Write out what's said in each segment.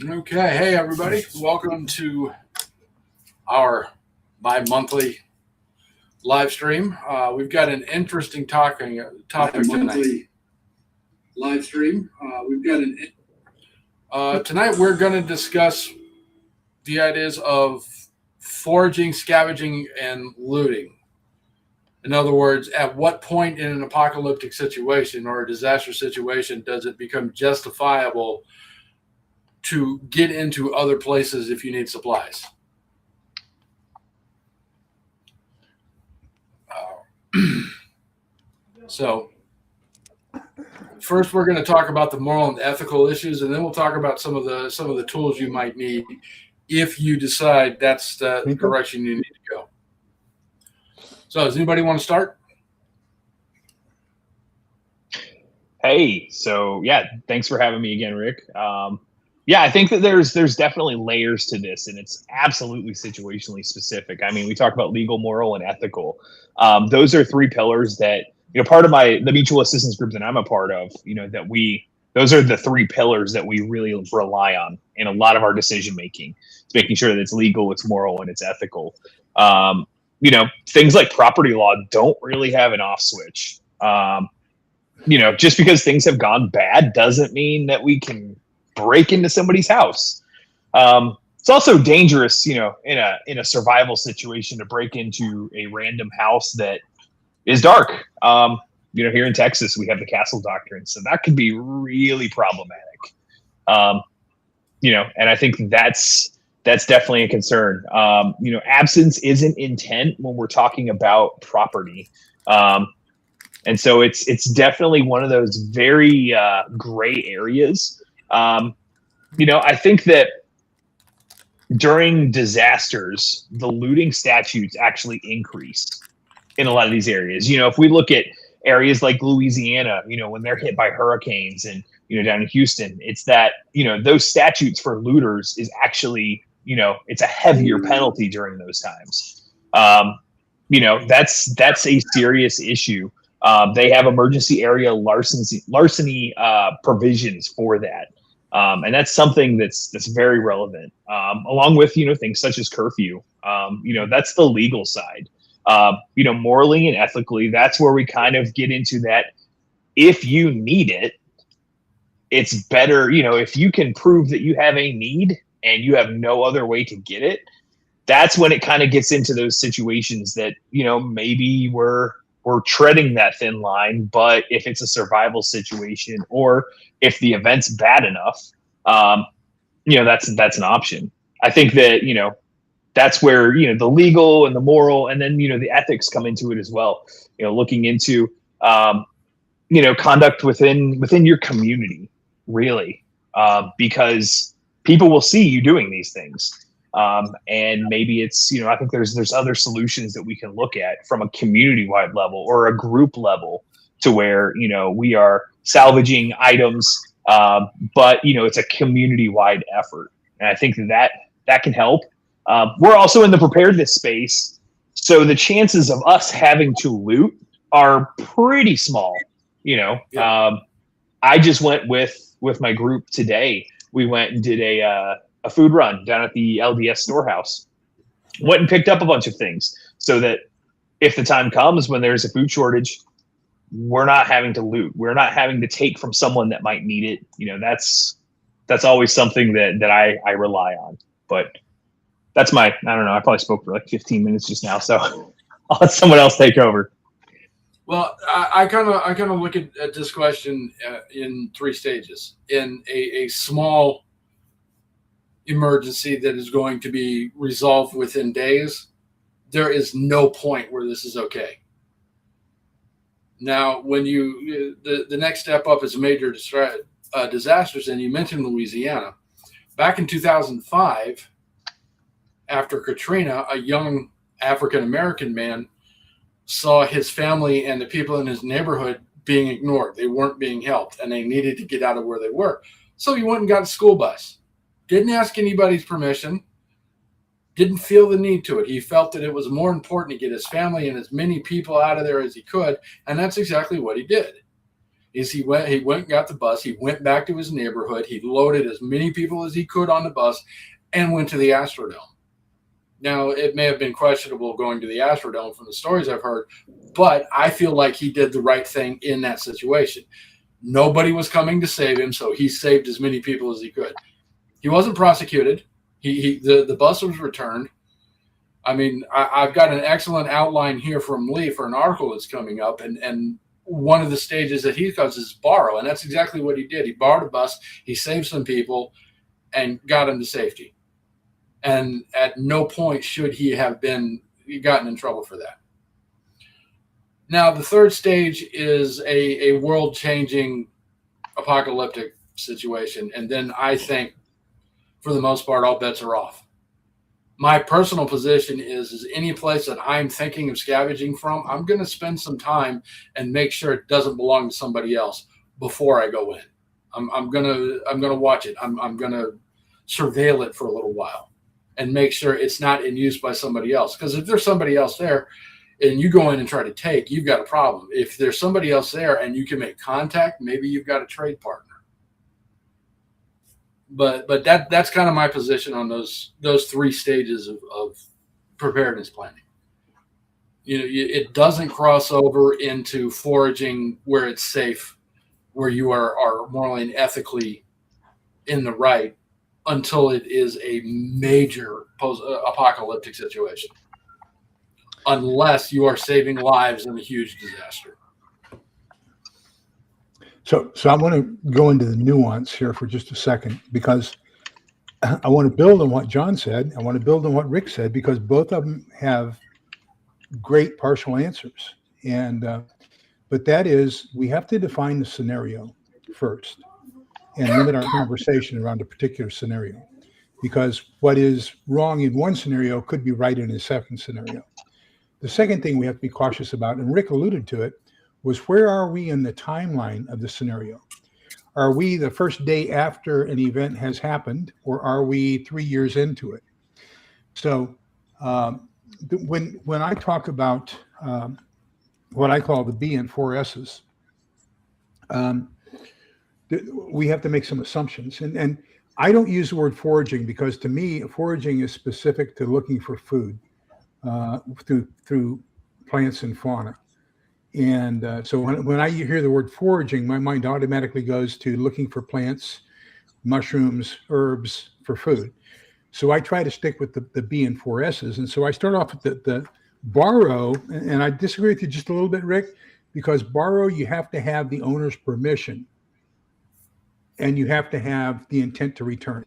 Okay, hey everybody, welcome to our bi-monthly live stream. We've got an interesting topic tonight. Monthly live stream. We've got an Tonight we're going to discuss the ideas of foraging, scavenging, and looting. In other words, at what point in an apocalyptic situation or a disaster situation does it become justifiable to get into other places if you need supplies? So, first we're going to talk about the moral and ethical issues, and then we'll talk about some of the tools you might need if you decide that's the direction you need to go. So, does anybody want to start? Hey, so yeah, thanks for having me again, Rick. Yeah, I think that there's definitely layers to this, and it's absolutely situationally specific. I mean, we talk about legal, moral, and ethical. Those are three pillars that part of the mutual assistance group that I'm a part of. Those are the three pillars that we really rely on in a lot of our decision making. It's making sure that it's legal, it's moral, and it's ethical. Things like property law don't really have an off switch. Just because things have gone bad doesn't mean that we can break into somebody's house. It's also dangerous, in a survival situation to break into a random house that is dark. Here in Texas, we have the castle doctrine, so that could be really problematic. And I think that's definitely a concern. Absence isn't intent when we're talking about property. And so it's definitely one of those very gray areas. I think that during disasters, the looting statutes actually increase in a lot of these areas. If we look at areas like Louisiana, when they're hit by hurricanes and, down in Houston, it's that, those statutes for looters is actually, it's a heavier penalty during those times. That's a serious issue. They have emergency area larceny provisions for that. And that's something that's very relevant, along with, things such as curfew. That's the legal side. Morally and ethically, that's where we kind of get into that. If you need it, it's better, if you can prove that you have a need and you have no other way to get it, that's when it kind of gets into those situations that, maybe we're treading that thin line. But if it's a survival situation, or if the event's bad enough, that's an option. I think that, that's where, the legal and the moral and then, the ethics come into it as well. Looking into, conduct within your community, really, because people will see you doing these things. And maybe it's, I think there's other solutions that we can look at from a community-wide level or a group level to where, we are salvaging items, but, it's a community-wide effort. And I think that can help. We're also in the preparedness space, so the chances of us having to loot are pretty small. I just went with my group today. We went and did a food run down at the LDS storehouse. Went and picked up a bunch of things so that if the time comes when there's a food shortage, we're not having to loot. We're not having to take from someone that might need it. That's always something that I rely on. But that's I don't know. I probably spoke for like 15 minutes just now, so I'll let someone else take over. Well, I kind of look at this question in three stages. In a small emergency that is going to be resolved within days, there is no point where this is okay. Now, when the next step up is major disasters, and you mentioned Louisiana. Back in 2005, after Katrina, a young African-American man saw his family and the people in his neighborhood being ignored. They weren't being helped, and they needed to get out of where they were. So he went and got a school bus. Didn't ask anybody's permission. Didn't feel the need to it. He felt that it was more important to get his family and as many people out of there as he could, and that's exactly what he did. is he went and got the bus. He went back to his neighborhood. He loaded as many people as he could on the bus and went to the Astrodome. Now, it may have been questionable going to the Astrodome from the stories I've heard, but I feel like he did the right thing in that situation. Nobody was coming to save him, so he saved as many people as he could. He wasn't prosecuted. The bus was returned. I mean, I've got an excellent outline here from Lee for an article that's coming up, and one of the stages that he does is borrow, and that's exactly what he did. He borrowed a bus, he saved some people, and got them to safety. And at no point should he have gotten in trouble for that. Now, the third stage is a world-changing apocalyptic situation, and then I think, for the most part, all bets are off. My personal position is any place that I'm thinking of scavenging from, I'm going to spend some time and make sure it doesn't belong to somebody else before I go in. I'm gonna watch it. I'm gonna surveil it for a little while and make sure it's not in use by somebody else. Because if there's somebody else there and you go in and try to take, you've got a problem. If there's somebody else there and you can make contact, maybe you've got a trade partner. But that's kind of my position on those three stages of preparedness planning. It doesn't cross over into foraging where it's safe, where you are morally and ethically in the right, until it is a major post-apocalyptic situation, unless you are saving lives in a huge disaster. So I want to go into the nuance here for just a second, because I want to build on what John said. I want to build on what Rick said, because both of them have great partial answers. But that is, we have to define the scenario first and limit our conversation around a particular scenario, because what is wrong in one scenario could be right in a second scenario. The second thing we have to be cautious about, and Rick alluded to it, was where are we in the timeline of the scenario? Are we the first day after an event has happened, or are we 3 years into it? So when I talk about what I call the B and 4 S's, we have to make some assumptions. And I don't use the word foraging, because to me, foraging is specific to looking for food through plants and fauna. And so when I hear the word foraging, my mind automatically goes to looking for plants, mushrooms, herbs for food. So I try to stick with the B and 4 S's. And so I start off with the borrow, and I disagree with you just a little bit, Rick, because borrow, you have to have the owner's permission, and you have to have the intent to return.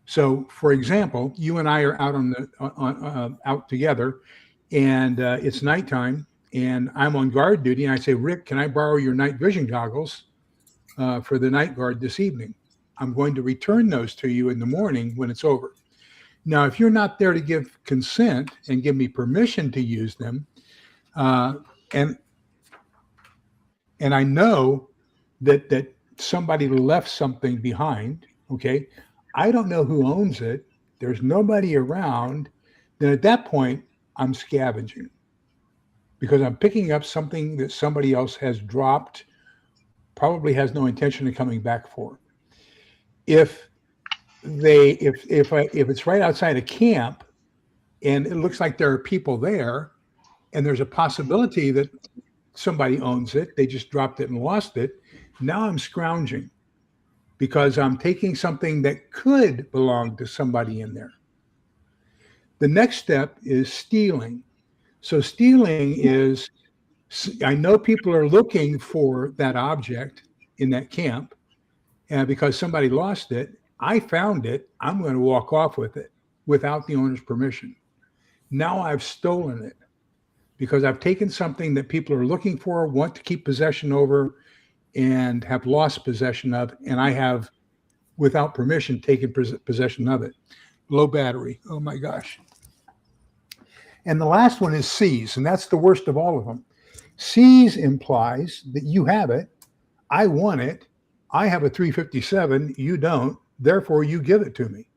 So, for example, you and I are out out together, and it's nighttime, and I'm on guard duty, and I say, Rick, can I borrow your night vision goggles for the night guard this evening? I'm going to return those to you in the morning when it's over. Now, if you're not there to give consent and give me permission to use them, and I know that somebody left something behind, okay, I don't know who owns it, there's nobody around, then at that point, I'm scavenging, because I'm picking up something that somebody else has dropped, probably has no intention of coming back for. If it's right outside a camp and it looks like there are people there, and there's a possibility that somebody owns it, they just dropped it and lost it, now I'm scrounging, because I'm taking something that could belong to somebody in there. The next step is stealing. So stealing is, I know people are looking for that object in that camp, and because somebody lost it, I found it, I'm going to walk off with it without the owner's permission. Now I've stolen it, because I've taken something that people are looking for, want to keep possession over, and have lost possession of, and I have, without permission, taken possession of it. Low battery. Oh my gosh. And the last one is seize, and that's the worst of all of them. Seize implies that you have it, I want it, I have a 357, you don't, therefore you give it to me.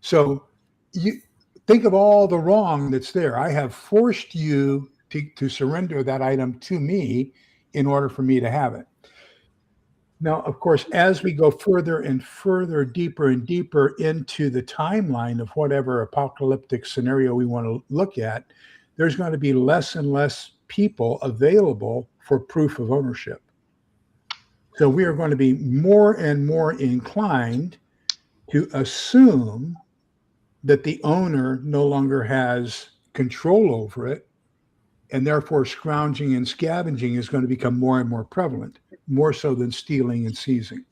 So you think of all the wrong that's there. I have forced you to surrender that item to me in order for me to have it. Now, of course, as we go further and further, deeper and deeper into the timeline of whatever apocalyptic scenario we want to look at, there's going to be less and less people available for proof of ownership. So we are going to be more and more inclined to assume that the owner no longer has control over it, and therefore scrounging and scavenging is going to become more and more prevalent, more so than stealing and seizing.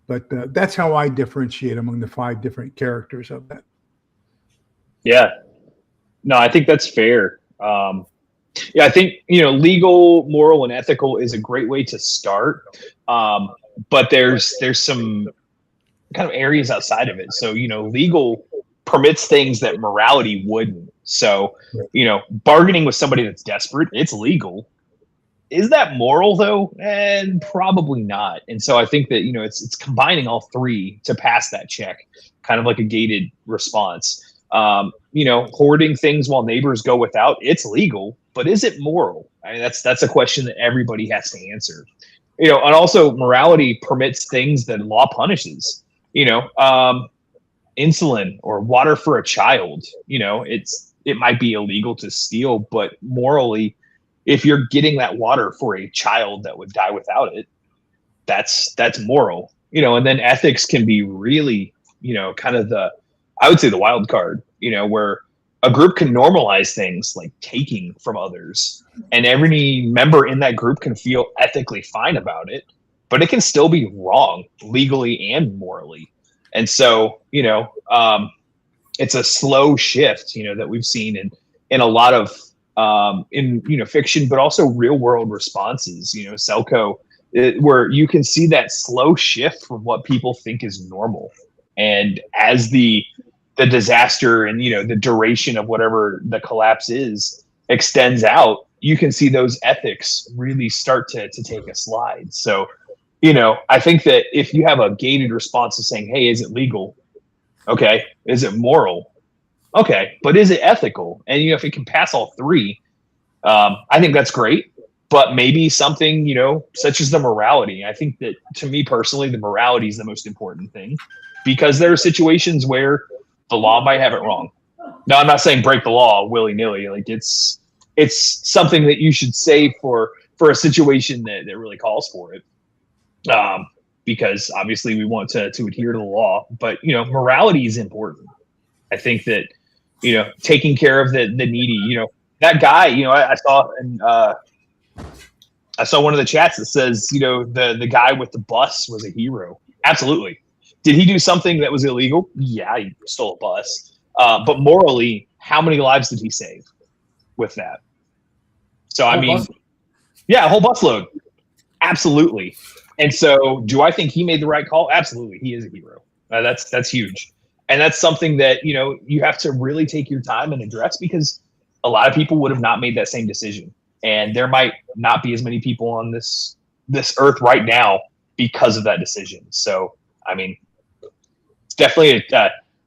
But that's how I differentiate among the 5 different characters of that. Yeah. No, I think that's fair. Yeah, I think, legal, moral, and ethical is a great way to start. But there's some kind of areas outside of it. So, legal permits things that morality wouldn't. So, bargaining with somebody that's desperate, it's legal. Is that moral though? And probably not. And so I think that, it's combining all 3 to pass that check, kind of like a gated response. Hoarding things while neighbors go without, it's legal, but is it moral? I mean, that's a question that everybody has to answer. And also morality permits things that law punishes. Insulin or water for a child. It might be illegal to steal, but morally, if you're getting that water for a child that would die without it, that's moral. And then ethics can be really, kind of I would say the wild card, where a group can normalize things like taking from others, and every member in that group can feel ethically fine about it, but it can still be wrong legally and morally. And so, it's a slow shift, that we've seen in a lot of, fiction, but also real world responses, Selco, where you can see that slow shift from what people think is normal. And as the disaster and, the duration of whatever the collapse is extends out, you can see those ethics really start to take a slide. So, I think that if you have a gated response to saying, hey, is it legal? Okay. Is it moral? Okay. But is it ethical? And, if it can pass all 3, I think that's great. But maybe something, such as the morality. I think that, to me personally, the morality is the most important thing, because there are situations where the law might have it wrong. Now, I'm not saying break the law willy-nilly. Like it's something that you should say for a situation that really calls for it. Because obviously we want to adhere to the law, but morality is important. I think that taking care of the needy. That guy. I saw I saw one of the chats that says the guy with the bus was a hero. Absolutely. Did he do something that was illegal? Yeah, he stole a bus. But morally, how many lives did he save with that? So I mean, yeah, a whole busload. Absolutely. And so, do I think he made the right call? Absolutely, he is a hero. That's huge, and that's something that you have to really take your time and address, because a lot of people would have not made that same decision, and there might not be as many people on this earth right now because of that decision. So, I mean, it's definitely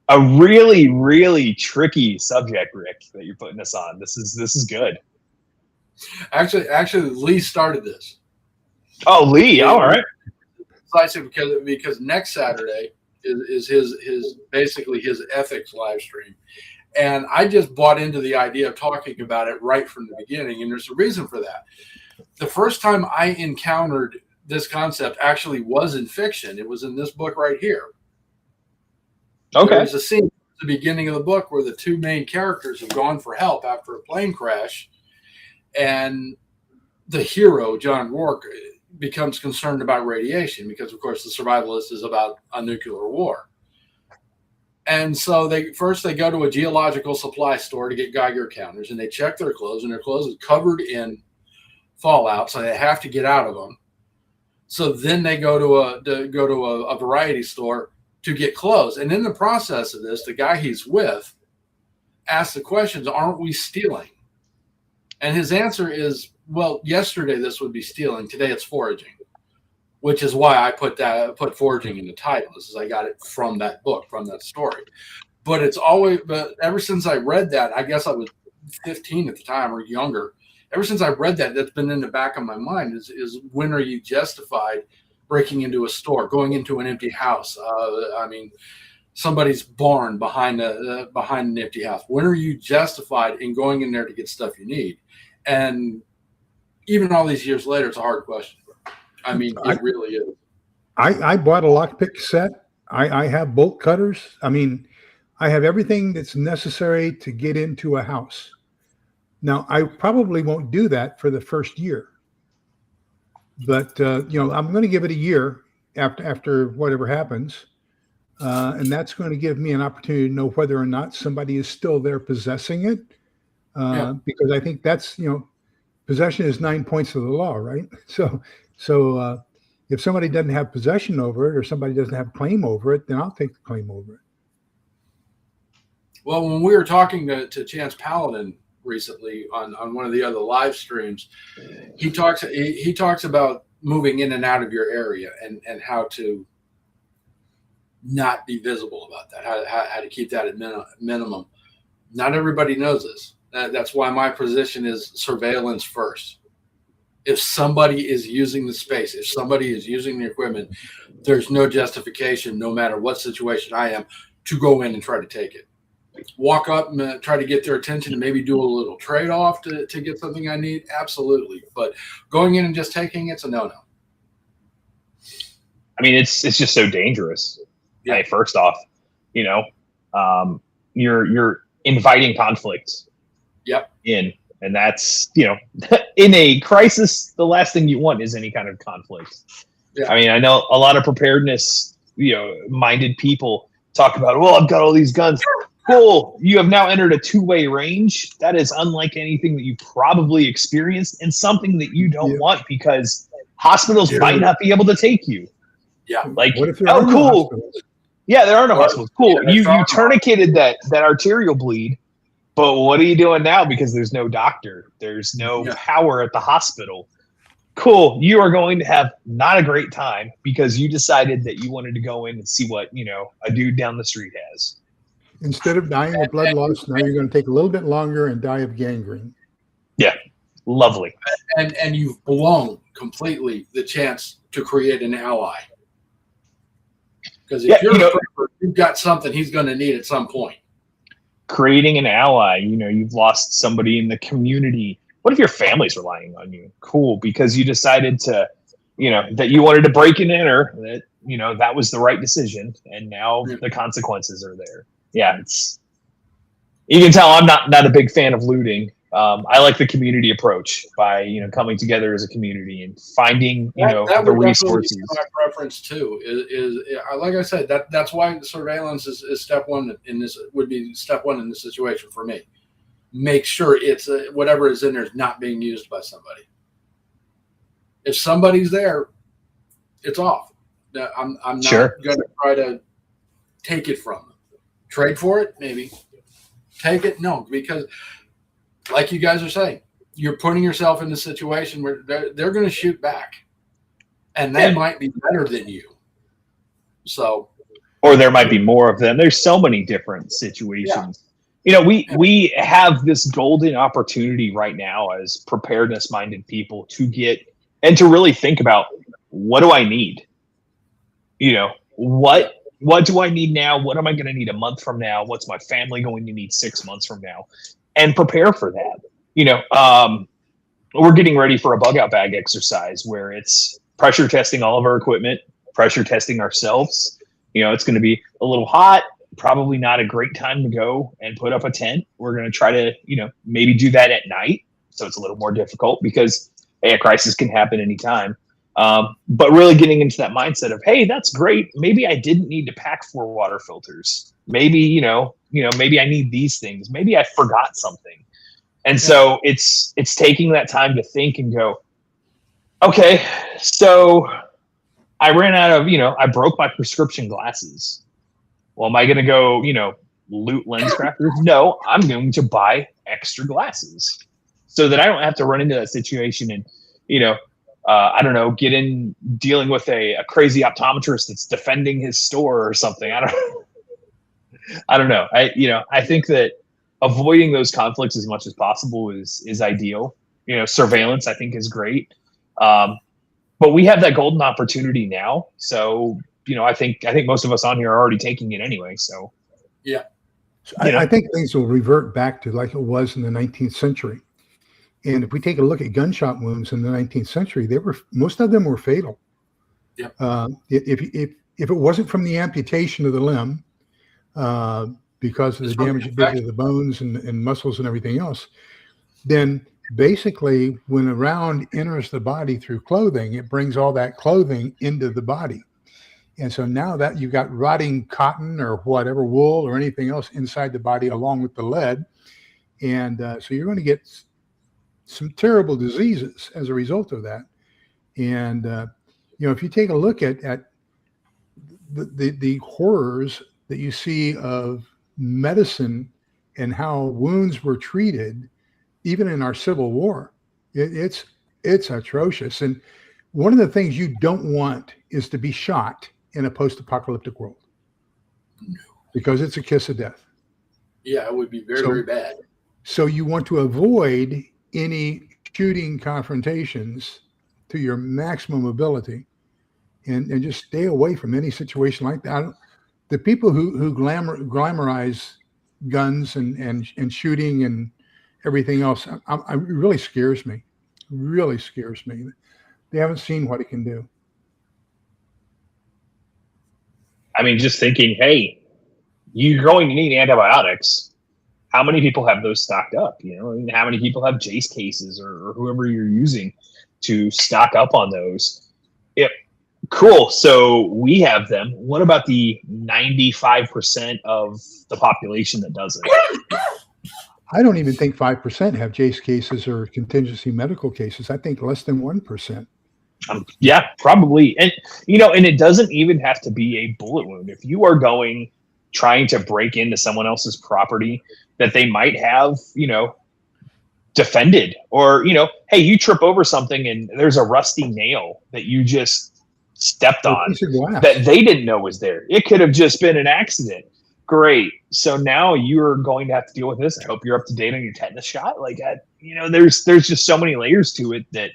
a really, really tricky subject, Rick, that you're putting us on. This is good. Actually, Lee started this. Oh, Lee! All right. I said because next Saturday is his basically his ethics live stream, and I just bought into the idea of talking about it right from the beginning, and there's a reason for that. The first time I encountered this concept actually was in fiction. It was in this book right here. Okay. There's a scene at the beginning of the book where the 2 main characters have gone for help after a plane crash, and the hero, John Rourke, becomes concerned about radiation because, of course, the survivalist is about a nuclear war. And so they go to a geological supply store to get Geiger counters, and they check their clothes, and their clothes are covered in fallout, so they have to get out of them. So then they go to a variety store to get clothes. And in the process of this, the guy he's with asks the questions, aren't we stealing? And his answer is, well, yesterday this would be stealing. Today it's foraging, which is why I put foraging in the title. This is I got it from that book, from that story. But ever since I read that, I guess I was 15 at the time or younger. Ever since I read that, that's been in the back of my mind is when are you justified breaking into a store, going into an empty house. Somebody's barn behind an empty house. When are you justified in going in there to get stuff you need? And even all these years later, it's a hard question. I mean, it really is. I bought a lockpick set. I have bolt cutters. I mean, I have everything that's necessary to get into a house. Now, I probably won't do that for the first year, but I'm going to give it a year after whatever happens, and that's going to give me an opportunity to know whether or not somebody is still there possessing it, because I think that's possession is 9 points of the law, right? So if somebody doesn't have possession over it or somebody doesn't have claim over it, then I'll take the claim over it. Well, when we were talking to Chance Paladin recently on one of the other live streams, he talks about moving in and out of your area and how to not be visible about that, how to keep that at minimum. Not everybody knows this. That's why my position is surveillance first. If somebody is using the space, if somebody is using the equipment, there's no justification, no matter what situation I am, to go in and try to take it. Walk up and try to get their attention and maybe do a little trade-off to get something I need, absolutely. But going in and just taking it's a no-no. I mean, it's just so dangerous. Yeah. Hey, first off, you're inviting conflict. Yep. And that's, in a crisis, the last thing you want is any kind of conflict. Yeah. I mean, I know a lot of preparedness, minded people talk about, well, I've got all these guns. Cool. You have now entered a two-way range. That is unlike anything that you probably experienced and something that you don't want because hospitals might not be able to take you. Yeah. Like, what if there are cool. No hospitals? Yeah, there are no hospitals. Cool. Yeah, you tourniqueted that arterial bleed, but what are you doing now? Because there's no doctor. There's no power at the hospital. Cool. You are going to have not a great time because you decided that you wanted to go in and see what, a dude down the street has. Instead of dying of blood loss, now you're going to take a little bit longer and die of gangrene. Yeah. Lovely. And you've blown completely the chance to create an ally. Because if you've got something he's going to need at some point. Creating an ally, you've lost somebody in the community. What if your family's relying on you? Cool. Because you decided to, that you wanted to break and enter, that, that was the right decision. And now the consequences are there. Yeah. You can tell I'm not a big fan of looting. I like the community approach by, coming together as a community and finding, the resources. My preference too is like I said, that's why surveillance is step one in this, would be step one in this situation for me. Make sure it's whatever is in there is not being used by somebody. If somebody's there, it's off. I'm not going to try to take it from them. Trade for it, maybe. Take it, no, because like you guys are saying, you're putting yourself in a situation where they're going to shoot back, and they might be better than you. So, or there might be more of them. There's so many different situations. Yeah. We have this golden opportunity right now as preparedness-minded people to get and to really think about, what do I need? What do I need now? What am I going to need a month from now? What's my family going to need 6 months from now? And prepare for that. We're getting ready for a bug out bag exercise where it's pressure testing all of our equipment, pressure testing ourselves. It's going to be a little hot, probably not a great time to go and put up a tent. We're going to try to, maybe do that at night. So it's a little more difficult because a crisis can happen anytime. But really getting into that mindset of, hey, that's great. Maybe I didn't need to pack 4 water filters. Maybe, maybe I need these things. Maybe I forgot something. And so it's taking that time to think and go, okay, so I ran out of, I broke my prescription glasses. Well, am I going to go, loot lens crafters? No, I'm going to buy extra glasses so that I don't have to run into that situation and, I don't know, dealing with a crazy optometrist that's defending his store or something. I don't know. I think that avoiding those conflicts as much as possible is ideal. Surveillance, I think, is great. but we have that golden opportunity now. So, I think most of us on here are already taking it anyway. So, yeah. So I think things will revert back to like it was in the 19th century. And if we take a look at gunshot wounds in the 19th century, most of them were fatal. Yeah. If it wasn't from the amputation of the limb, because of the damage it did to the bones and muscles and everything else, then basically when a round enters the body through clothing, it brings all that clothing into the body. And so now that you've got rotting cotton or whatever, wool or anything else inside the body along with the lead. And so you're going to get some terrible diseases as a result of that. And, if you take a look at the horrors that you see of medicine and how wounds were treated, even in our Civil War, it's atrocious. And one of the things you don't want is to be shot in a post-apocalyptic world, because it's a kiss of death. Yeah, it would be very, very bad. So you want to avoid any shooting confrontations to your maximum ability, and just stay away from any situation like that. The people who glamorize guns and shooting and everything else, it really scares me. Really scares me. They haven't seen what it can do. I mean, just thinking, hey, you're going to need antibiotics. How many people have those stocked up? How many people have Jace cases or whoever you're using to stock up on those? Yep. Cool. So we have them. What about the 95% of the population that doesn't? I don't even think 5% have Jace cases or contingency medical cases. I think less than 1%. Yeah, probably. And, and it doesn't even have to be a bullet wound. If you are trying to break into someone else's property that they might have, defended, or, hey, you trip over something and there's a rusty nail that you just stepped on that they didn't know was there. It could have just been an accident. Great. So now you're going to have to deal with this. I hope you're up to date on your tetanus shot. Like, there's just so many layers to it that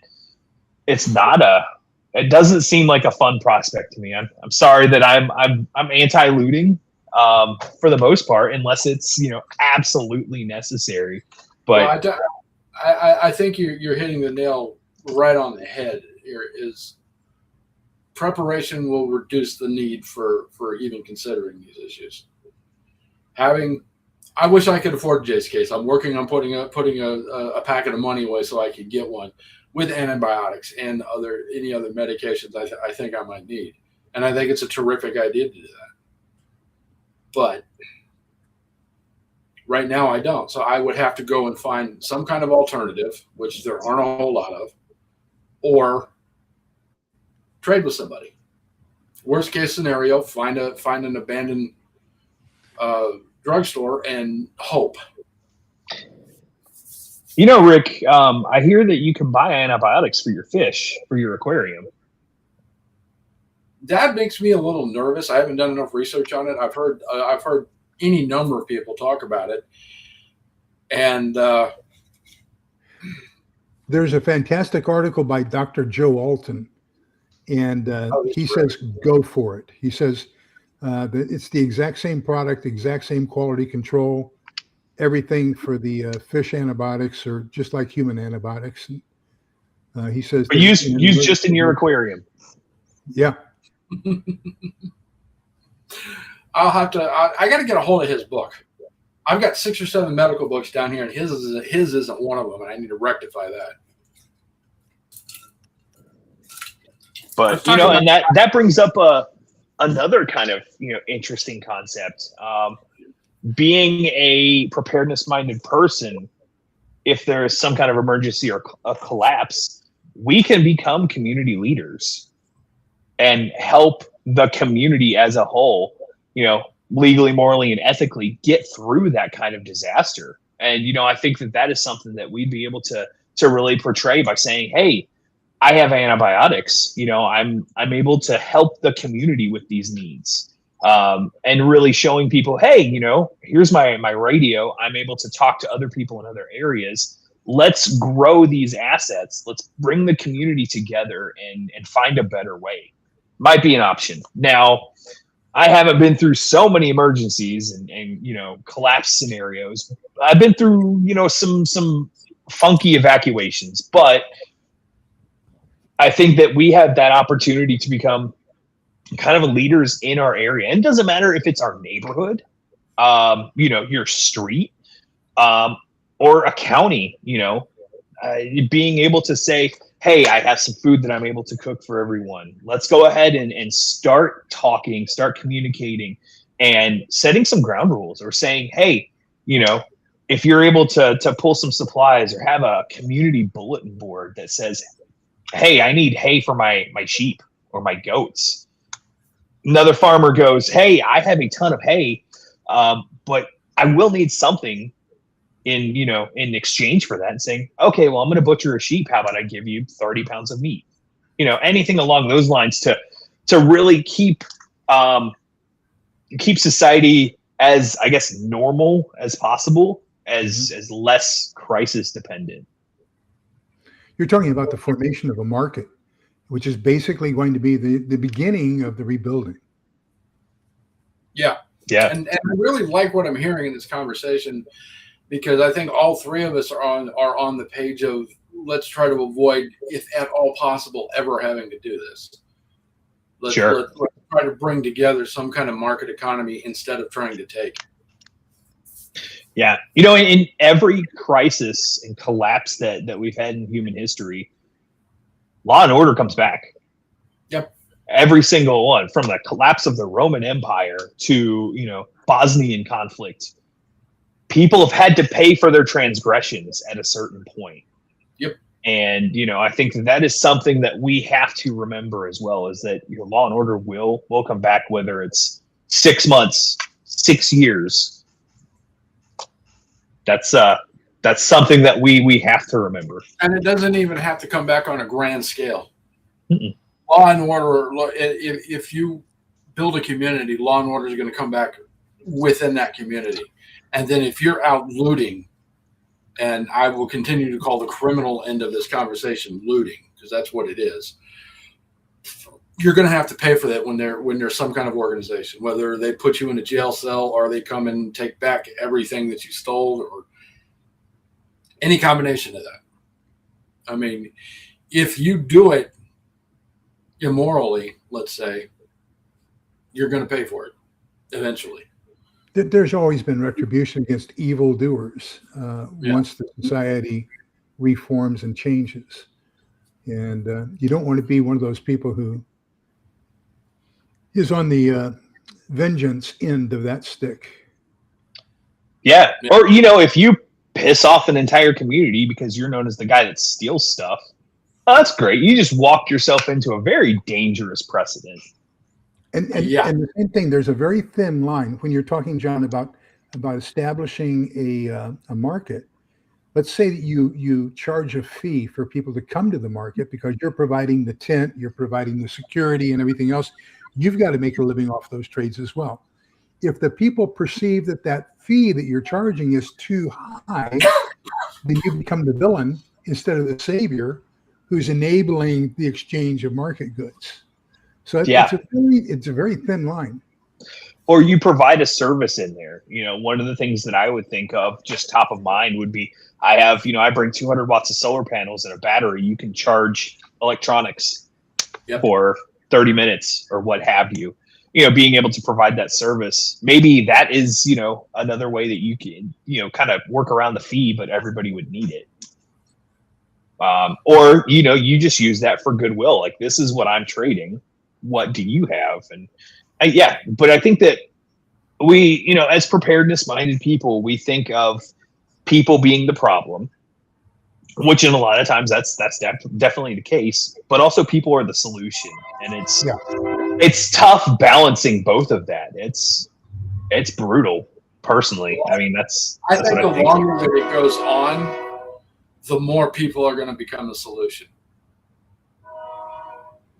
it doesn't seem like a fun prospect to me. I'm sorry that I'm anti-looting for the most part, unless it's, absolutely necessary. But well, I think you're hitting the nail right on the head. Here is preparation will reduce the need for even considering these issues. I wish I could afford Jay's case. I'm working on putting a packet of money away so I could get one with antibiotics and any other medications I think I might need. And I think it's a terrific idea to do that. But right now I don't. So I would have to go and find some kind of alternative, which there aren't a whole lot of, or trade with somebody. Worst case scenario, find an abandoned drugstore and hope. Rick, I hear that you can buy antibiotics for your fish, for your aquarium. That makes me a little nervous. I haven't done enough research on it. I've heard any number of people talk about it. And there's a fantastic article by Dr. Joe Alton, and he says go for it. He says that it's the exact same product, exact same quality control. Everything for the fish antibiotics are just like human antibiotics. He says, but use just in your aquarium. Yeah. I got to get a hold of his book. I've got 6 or 7 medical books down here, and his isn't one of them, and I need to rectify that. But and that brings up another kind of interesting concept. Being a preparedness-minded person, if there is some kind of emergency or a collapse, we can become community leaders and help the community as a whole, legally, morally, and ethically get through that kind of disaster. And, I think that is something that we'd be able to really portray by saying, hey, I have antibiotics, I'm able to help the community with these needs. And really showing people, hey, here's my radio. I'm able to talk to other people in other areas. let's grow these assets. Let's bring the community together and find a better way. Might be an option. Now, I haven't been through so many emergencies and collapse scenarios. I've been through, some funky evacuations, but I think that we have that opportunity to become kind of leaders in our area. And it doesn't matter if it's our neighborhood, your street, or a county, being able to say, hey, I have some food that I'm able to cook for everyone. Let's go ahead and start talking, start communicating, and setting some ground rules, or saying, hey, if you're able to pull some supplies, or have a community bulletin board that says, hey, I need hay for my sheep or my goats. Another farmer goes, hey, I have a ton of hay, but I will need something in exchange for that, and saying, okay, well, I'm going to butcher a sheep. How about I give you 30 pounds of meat? Anything along those lines to really keep society as, I guess, normal as possible, as less crisis dependent. You're talking about the formation of a market, which is basically going to be the beginning of the rebuilding. Yeah. And I really like what I'm hearing in this conversation, because I think all three of us are on the page of, let's try to avoid, if at all possible, ever having to do this. Let's try to bring together some kind of market economy instead of trying to take. Yeah. In every crisis and collapse that we've had in human history, law and order comes back. Yep. Every single one, from the collapse of the Roman Empire to, Bosnian conflict. People have had to pay for their transgressions at a certain point. Yep. And, I think that is something that we have to remember as well, is that your law and order will come back, whether it's 6 months, 6 years. That's something that we have to remember. And it doesn't even have to come back on a grand scale. Mm-mm. Law and order, if you build a community, law and order is going to come back within that community. And then if you're out looting, and I will continue to call the criminal end of this conversation looting, because that's what it is, you're going to have to pay for that when there's some kind of organization, whether they put you in a jail cell or they come and take back everything that you stole, or any combination of that. I mean, if you do it immorally, let's say, you're going to pay for it eventually. There's always been retribution against evildoers once the society reforms and changes. And you don't want to be one of those people who is on the vengeance end of that stick. Yeah. Or, if you piss off an entire community because you're known as the guy that steals stuff, that's great. You just walked yourself into a very dangerous precedent. And the same thing, there's a very thin line when you're talking, John, about establishing a market. Let's say that you charge a fee for people to come to the market because you're providing the tent, you're providing the security and everything else. You've got to make a living off those trades as well. If the people perceive that fee that you're charging is too high, then you become the villain instead of the savior who's enabling the exchange of market goods. So it's a very thin line. Or you provide a service in there. One of the things that I would think of, just top of mind, would be, I bring 200 watts of solar panels and a battery. You can charge electronics for 30 minutes or what have you. Being able to provide that service. Maybe that is, another way that you can, kind of work around the fee, but everybody would need it. Or, you just use that for goodwill. Like, this is what I'm trading. What do you have? And but I think that we, as preparedness minded people, we think of people being the problem, which in a lot of times that's definitely the case, but also people are the solution. And it's tough balancing both of that. It's brutal, personally. I mean, I think the longer that it goes on, the more people are going to become the solution.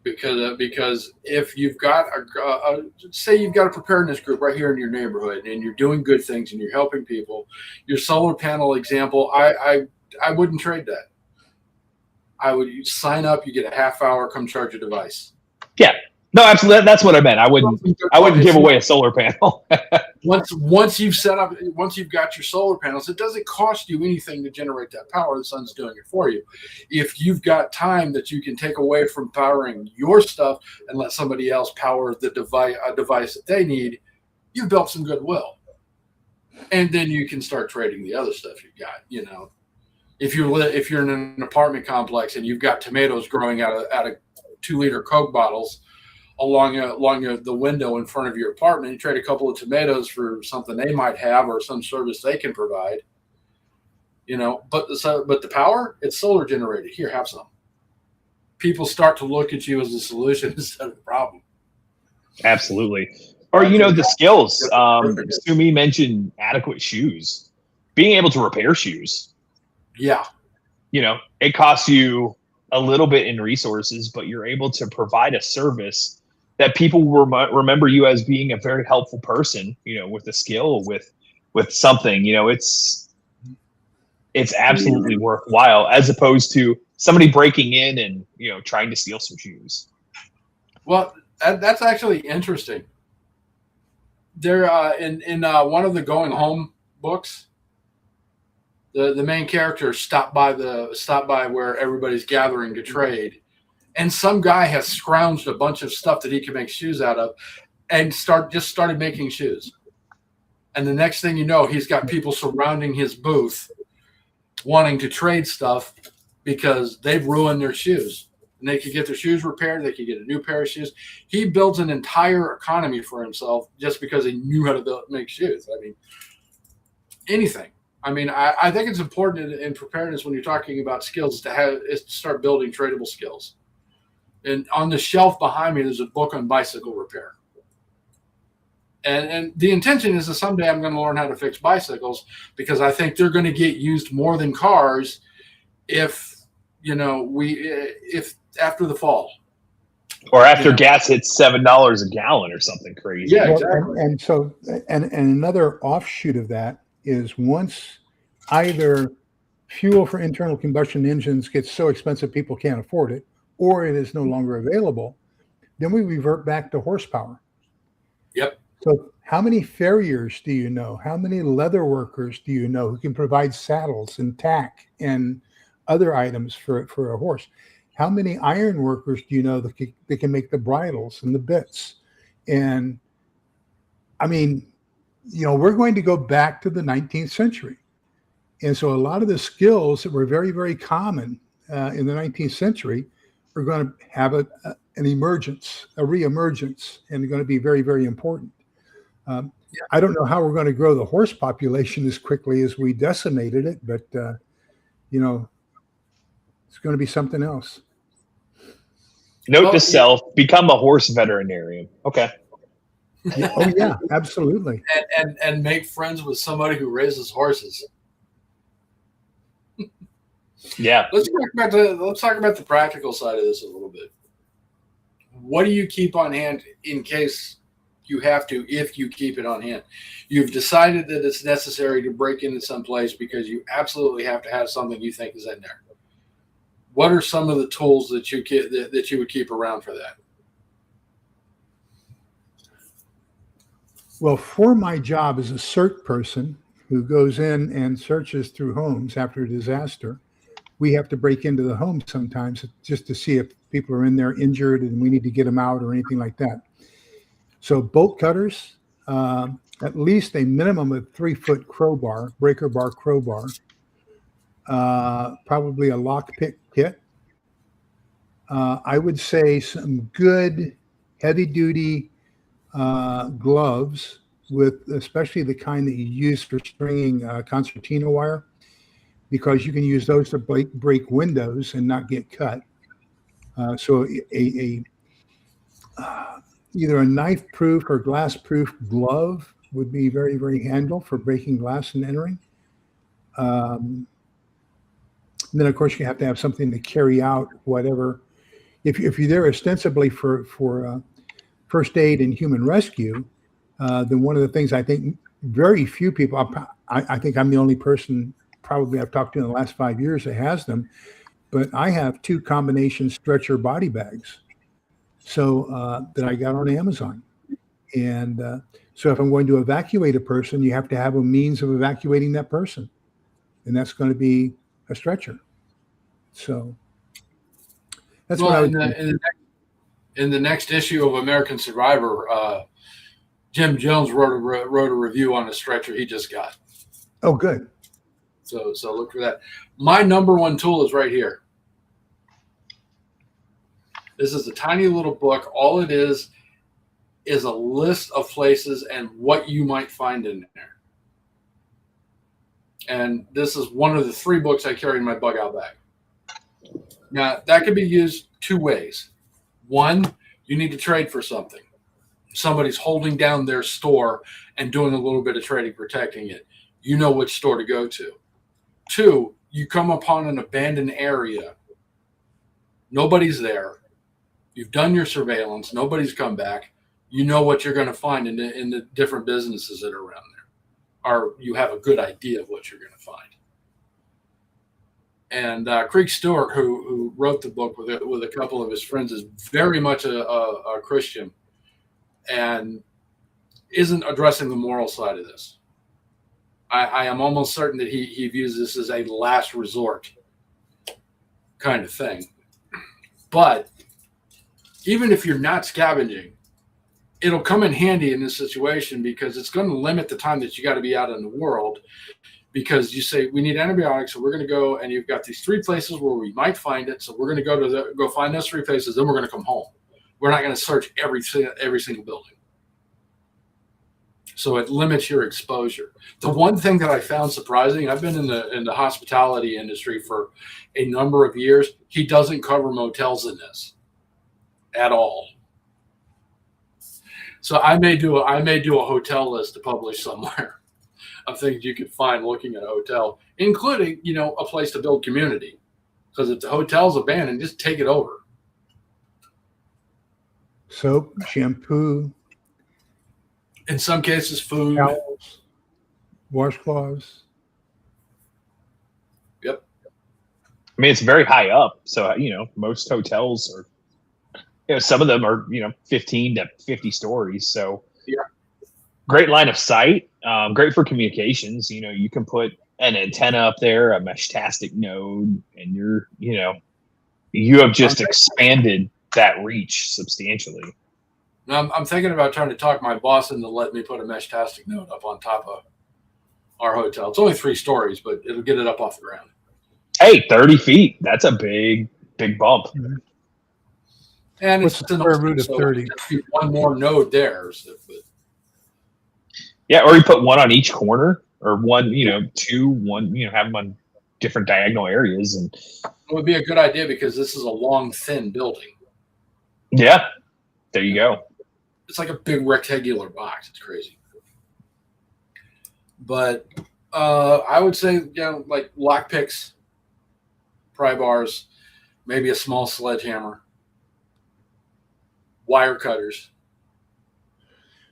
Because if you've got say you've got a preparedness group right here in your neighborhood and you're doing good things and you're helping people, your solar panel example, I I wouldn't trade that. I would sign up. You get a half hour. Come charge your device. Yeah. No, absolutely. That's what I meant. I wouldn't give away a solar panel. Once you've set up, once you've got your solar panels, it doesn't cost you anything to generate that power. The sun's doing it for you. If you've got time that you can take away from powering your stuff and let somebody else power the device that they need, you've built some goodwill. And then you can start trading the other stuff you've got. You know, if you're in an apartment complex and you've got tomatoes growing out of 2-liter Coke bottles along the window in front of your apartment, you trade a couple of tomatoes for something they might have or some service they can provide. You know, but the power, it's solar generated. Here, have some. People start to look at you as a solution instead of the problem. Absolutely. Or, you know, the skills. Sumi mentioned adequate shoes. Being able to repair shoes. Yeah. You know, it costs you a little bit in resources, but you're able to provide a service that people will remember you as being a very helpful person, you know, with a skill, with something. You know, it's absolutely worthwhile, as opposed to somebody breaking in and, you know, trying to steal some shoes. Well, that's actually interesting. There, in one of the Going Home books, the main character stopped by where everybody's gathering to trade, and some guy has scrounged a bunch of stuff that he can make shoes out of, and started making shoes. And the next thing you know, he's got people surrounding his booth, wanting to trade stuff because they've ruined their shoes. And they could get their shoes repaired. They could get a new pair of shoes. He built an entire economy for himself just because he knew how to make shoes. I mean, anything. I mean, I think it's important in preparedness when you're talking about skills is to start building tradable skills. And on the shelf behind me, there's a book on bicycle repair. And the intention is that someday I'm going to learn how to fix bicycles, because I think they're going to get used more than cars if after the fall. Or after gas hits $7 a gallon or something crazy. Yeah, exactly. And so another offshoot of that is, once either fuel for internal combustion engines gets so expensive people can't afford it, or it is no longer available, then we revert back to horsepower. Yep. So how many farriers do you know? How many leather workers do you know who can provide saddles and tack and other items for a horse? How many iron workers do you know that can make the bridles and the bits? And I mean, you know, we're going to go back to the 19th century. And so a lot of the skills that were very, very common in the 19th century are going to have an emergence, a reemergence, and they're going to be very, very important. I don't know how we're going to grow the horse population as quickly as we decimated it, but, you know, it's going to be something else. Note to self: become a horse veterinarian. Okay. Yeah, oh yeah, absolutely. And make friends with somebody who raises horses. Yeah. Let's talk about the practical side of this a little bit. What do you keep on hand in case you have to, if you keep it on hand? You've decided that it's necessary to break into some place because you absolutely have to have something you think is in there. What are some of the tools that you would keep around for that? Well, for my job as a CERT person who goes in and searches through homes after a disaster, we have to break into the home sometimes just to see if people are in there injured and we need to get them out or anything like that. So bolt cutters, at least a minimum of 3-foot crowbar, breaker bar crowbar, probably a lockpick kit. I would say some good heavy-duty gloves, with especially the kind that you use for stringing concertina wire, because you can use those to break windows and not get cut. So either a knife-proof or glass-proof glove would be very, very handy for breaking glass and entering. And then, of course, you have to have something to carry out whatever. If you're there ostensibly for first aid and human rescue, then one of the things I think very few people, I think I'm the only person probably I've talked to in the last 5 years that has them, but I have 2 combination stretcher body bags. So that I got on Amazon. And so if I'm going to evacuate a person, you have to have a means of evacuating that person. And that's going to be a stretcher. So that's what I would do. In the next issue of American Survivor, Jim Jones wrote a review on a stretcher he just got. Oh, good. So look for that. My number one tool is right here. This is a tiny little book. All it is a list of places and what you might find in there. And this is one of the 3 books I carry in my bug out bag. Now, that could be used 2 ways. One, you need to trade for something. Somebody's holding down their store and doing a little bit of trading, protecting it. You know which store to go to. 2, you come upon an abandoned area. Nobody's there. You've done your surveillance. Nobody's come back. You know what you're going to find in the different businesses that are around there, or you have a good idea of what you're going to find. And Craig Stewart, who wrote the book with a couple of his friends, is very much a Christian and isn't addressing the moral side of this. I am almost certain that he views this as a last resort kind of thing. But even if you're not scavenging, it'll come in handy in this situation because it's going to limit the time that you got to be out in the world. Because you say, we need antibiotics, so we're going to go, and you've got these 3 places where we might find it. So we're going to go find those 3 places, then we're going to come home. We're not going to search every single building. So it limits your exposure. The one thing that I found surprising, I've been in the hospitality industry for a number of years. He doesn't cover motels in this at all. So I may do a hotel list to publish somewhere of things you could find looking at a hotel, including, a place to build community. Because if the hotel's abandoned, just take it over. Soap, shampoo, in some cases, food, towels, washcloths. Yep. I mean, it's very high up. So, most hotels are, some of them are, 15 to 50 stories. So yeah, great line of sight, great for communications. You can put an antenna up there, a Meshtastic node, and you have just expanded that reach substantially. Now, I'm thinking about trying to talk my boss into letting me put a Meshtastic node up on top of our hotel. It's only 3 stories, but it'll get it up off the ground. Hey, 30 feet. That's a big bump. Mm-hmm. And what's the square root of 30? One more node there. Yeah, or you put one on each corner, or one, 2, one, have them on different diagonal areas. And it would be a good idea because this is a long, thin building. Yeah, there you go. It's like a big rectangular box. It's crazy. But I would say, like lockpicks, pry bars, maybe a small sledgehammer, wire cutters.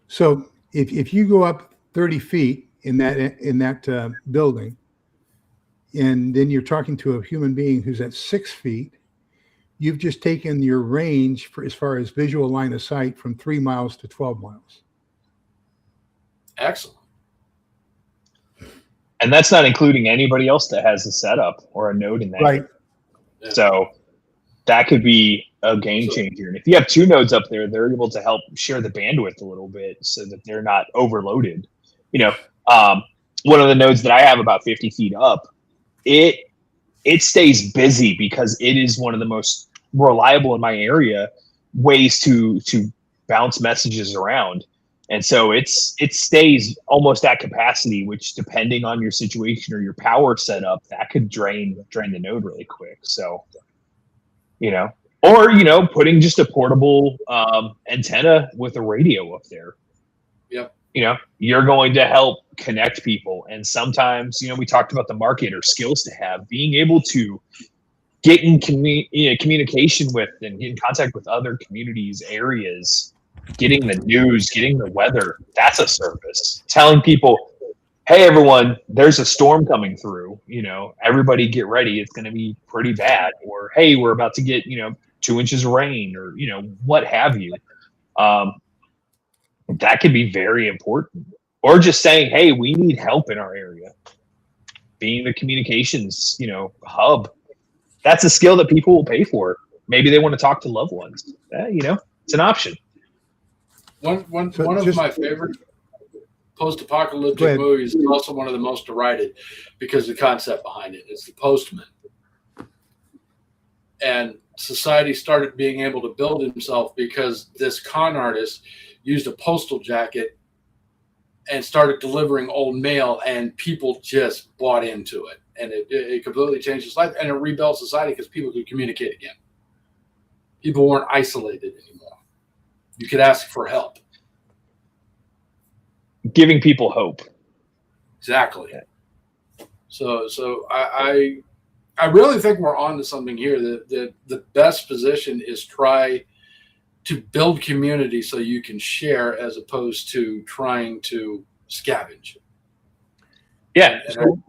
So if you go up 30 feet in that building, and then you're talking to a human being who's at 6 feet, you've just taken your range for as far as visual line of sight from 3 miles to 12 miles. Excellent. And that's not including anybody else that has a setup or a node in that. Right. Yeah. So that could be a game changer. And if you have 2 nodes up there, they're able to help share the bandwidth a little bit so that they're not overloaded. One of the nodes that I have about 50 feet up, it stays busy because it is one of the most reliable in my area ways to bounce messages around. And so it stays almost at capacity, which depending on your situation or your power setup, that could drain the node really quick. So, or, putting just a portable antenna with a radio up there. Yep. You're going to help connect people. And sometimes, we talked about the marketer skills to have, being able to get in communication with and get in contact with other communities, areas, getting the news, getting the weather. That's a service. Telling people, hey, everyone, there's a storm coming through. Everybody get ready. It's going to be pretty bad. Or, hey, we're about to get, 2 inches of rain, or, what have you. That could be very important. Or just saying, hey, we need help in our area. Being the communications, hub. That's a skill that people will pay for. Maybe they want to talk to loved ones. It's an option. One of my favorite post-apocalyptic movies is also one of the most derided because of the concept behind it. It's The Postman. And society started being able to build himself because this con artist used a postal jacket and started delivering old mail, and people just bought into it. And it completely changed his life, and it rebuilt society because people could communicate again. People weren't isolated anymore. You could ask for help. Giving people hope. Exactly. So I really think we're on to something here. That the best position is try to build community so you can share as opposed to trying to scavenge. Yeah. And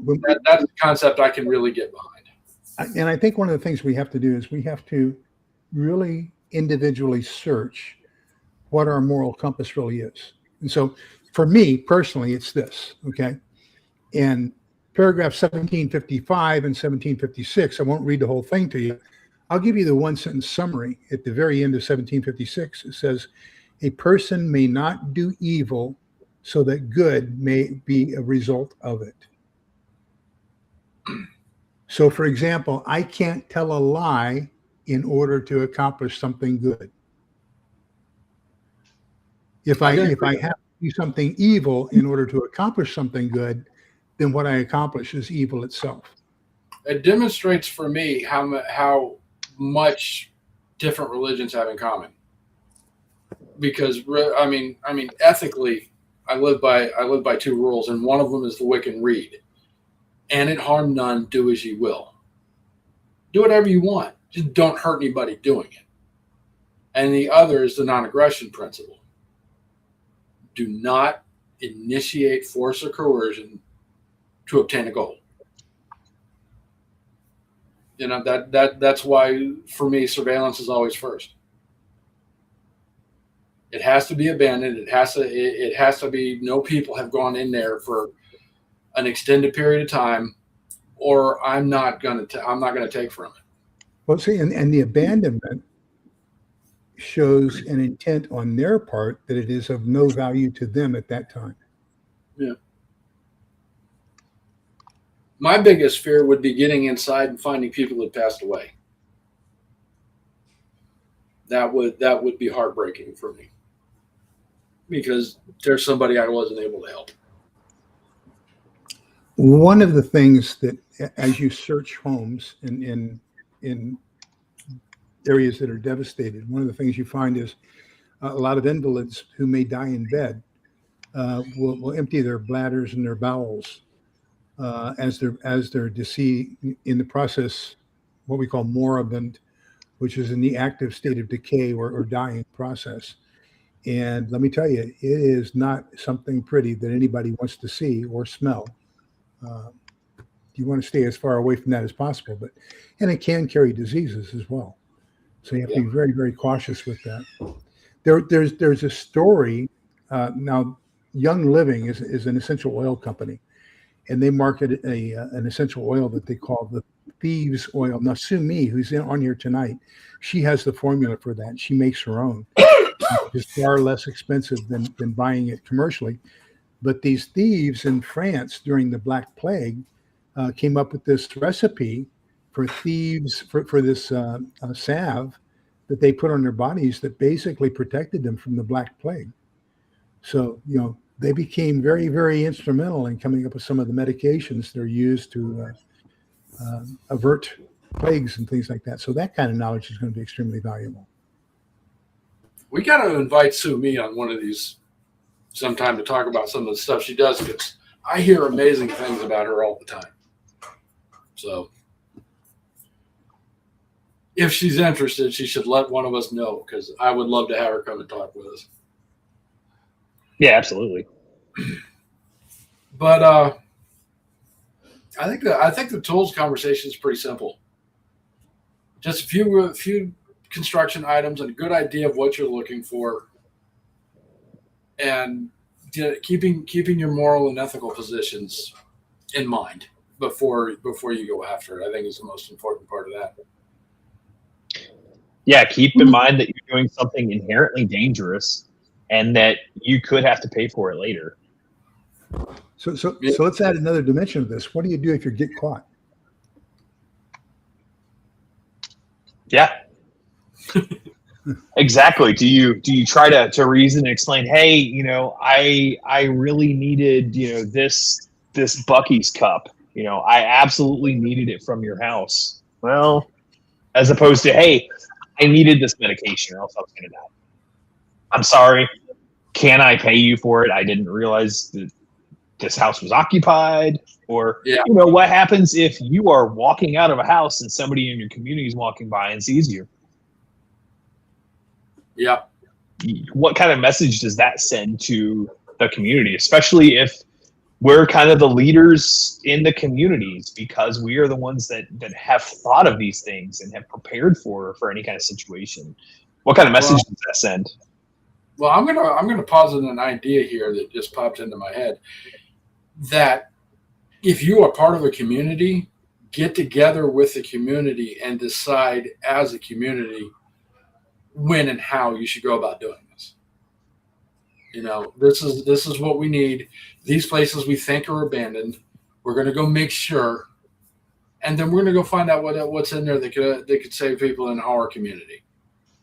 that's a concept I can really get behind. And I think one of the things we have to do is we have to really individually search what our moral compass really is. And so for me personally, it's this, okay? In paragraph 1755 and 1756, I won't read the whole thing to you. I'll give you the one sentence summary at the very end of 1756. It says, a person may not do evil so that good may be a result of it. So, for example, I can't tell a lie in order to accomplish something good. If I have to do something evil in order to accomplish something good, then what I accomplish is evil itself. It demonstrates for me how much different religions have in common. Because I mean, ethically, I live by two rules, and one of them is the Wiccan Rede. And it harm none, do as ye will. Do whatever you want. Just don't hurt anybody doing it. And the other is the non-aggression principle. Do not initiate force or coercion to obtain a goal. That's why, for me, surveillance is always first. It has to be abandoned. It has to be no people have gone in there for an extended period of time, or I'm not going to take from it. Well, see, and the abandonment shows an intent on their part that it is of no value to them at that time. Yeah. My biggest fear would be getting inside and finding people that passed away. That would be heartbreaking for me, because there's somebody I wasn't able to help. One of the things that, as you search homes in areas that are devastated, one of the things you find is a lot of invalids who may die in bed will empty their bladders and their bowels as they're deceased, in the process, what we call moribund, which is in the active state of decay or dying process. And let me tell you, it is not something pretty that anybody wants to see or smell. You want to stay as far away from that as possible, and it can carry diseases as well. So you have to be very, very cautious with that. There's a story now. Young Living is an essential oil company, and they market an essential oil that they call the thieves oil. Now, Sue Me, who's on here tonight, she has the formula for that. She makes her own. It's far less expensive than buying it commercially. But these thieves in France during the Black Plague came up with this recipe for thieves for this salve that they put on their bodies that basically protected them from the Black Plague. So, they became very, very instrumental in coming up with some of the medications that are used to avert plagues and things like that. So that kind of knowledge is going to be extremely valuable. We got to invite Sue Me on one of these sometime to talk about some of the stuff she does, because I hear amazing things about her all the time. So if she's interested, she should let one of us know, because I would love to have her come and talk with us. Yeah, absolutely. But I think the tools conversation is pretty simple. Just a few construction items and a good idea of what you're looking for, and keeping your moral and ethical positions in mind before you go after it. I think is the most important part of that. Yeah, keep in mind that you're doing something inherently dangerous and that you could have to pay for it later. So let's add another dimension of this. What do you do if you get caught? Yeah. Exactly. Do you try to reason and explain, hey, I really needed, this Bucky's cup. I absolutely needed it from your house. Well, as opposed to, hey, I needed this medication or else I was going to die. I'm sorry. Can I pay you for it? I didn't realize that this house was occupied. Or, what happens if you are walking out of a house and somebody in your community is walking by and sees you? Yeah. What kind of message does that send to the community, especially if we're kind of the leaders in the communities, because we are the ones that have thought of these things and have prepared for any kind of situation? What kind of message does that send? Well, I'm gonna posit an idea here that just popped into my head, that if you are part of a community, get together with the community and decide as a community when and how you should go about doing this. This is what we need. These places we think are abandoned, we're going to go make sure, and then we're going to go find out what's in there that could save people in our community.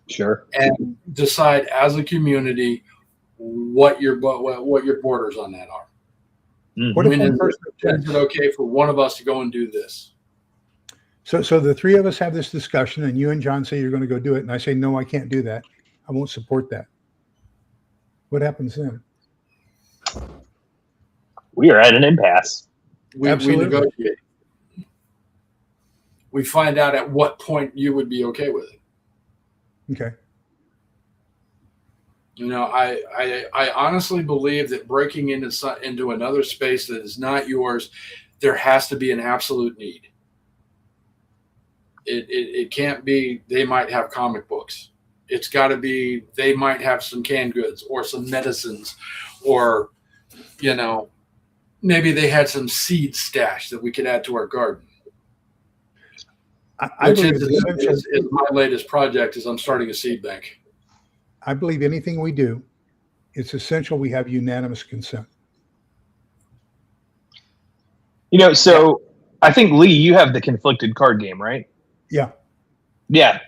Sure. And decide as a community what your borders on that are. What if one person is it okay for one of us to go and do this? So the three of us have this discussion, and you and John say you're going to go do it, and I say, no, I can't do that. I won't support that. What happens then? We are at an impasse. We negotiate. We find out at what point you would be okay with it. Okay. I honestly believe that breaking into another space that is not yours, there has to be an absolute need. It can't be they might have comic books. It's got to be they might have some canned goods or some medicines, or maybe they had some seed stash that we could add to our garden. I believe is my latest project is I'm starting a seed bank. I believe anything we do, it's essential we have unanimous consent. So I think, Lee, you have the conflicted card game, right? Yeah. Yeah.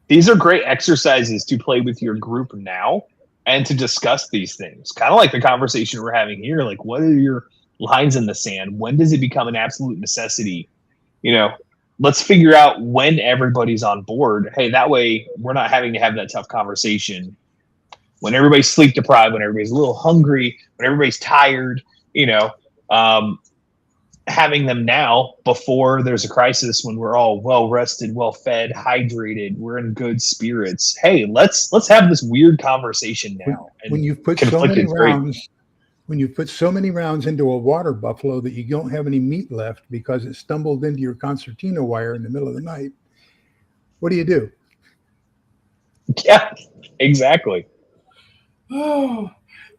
These are great exercises to play with your group now and to discuss these things. Kind of like the conversation we're having here. Like, what are your lines in the sand? When does it become an absolute necessity? Let's figure out when everybody's on board. Hey, that way we're not having to have that tough conversation when everybody's sleep deprived, when everybody's a little hungry, when everybody's tired, having them now before there's a crisis, when we're all well rested, well fed, hydrated, we're in good spirits. Hey, let's have this weird conversation now. When you've put so many rounds, when you put so many rounds into a water buffalo that you don't have any meat left because it stumbled into your concertina wire in the middle of the night, what do you do? Yeah, exactly. Oh,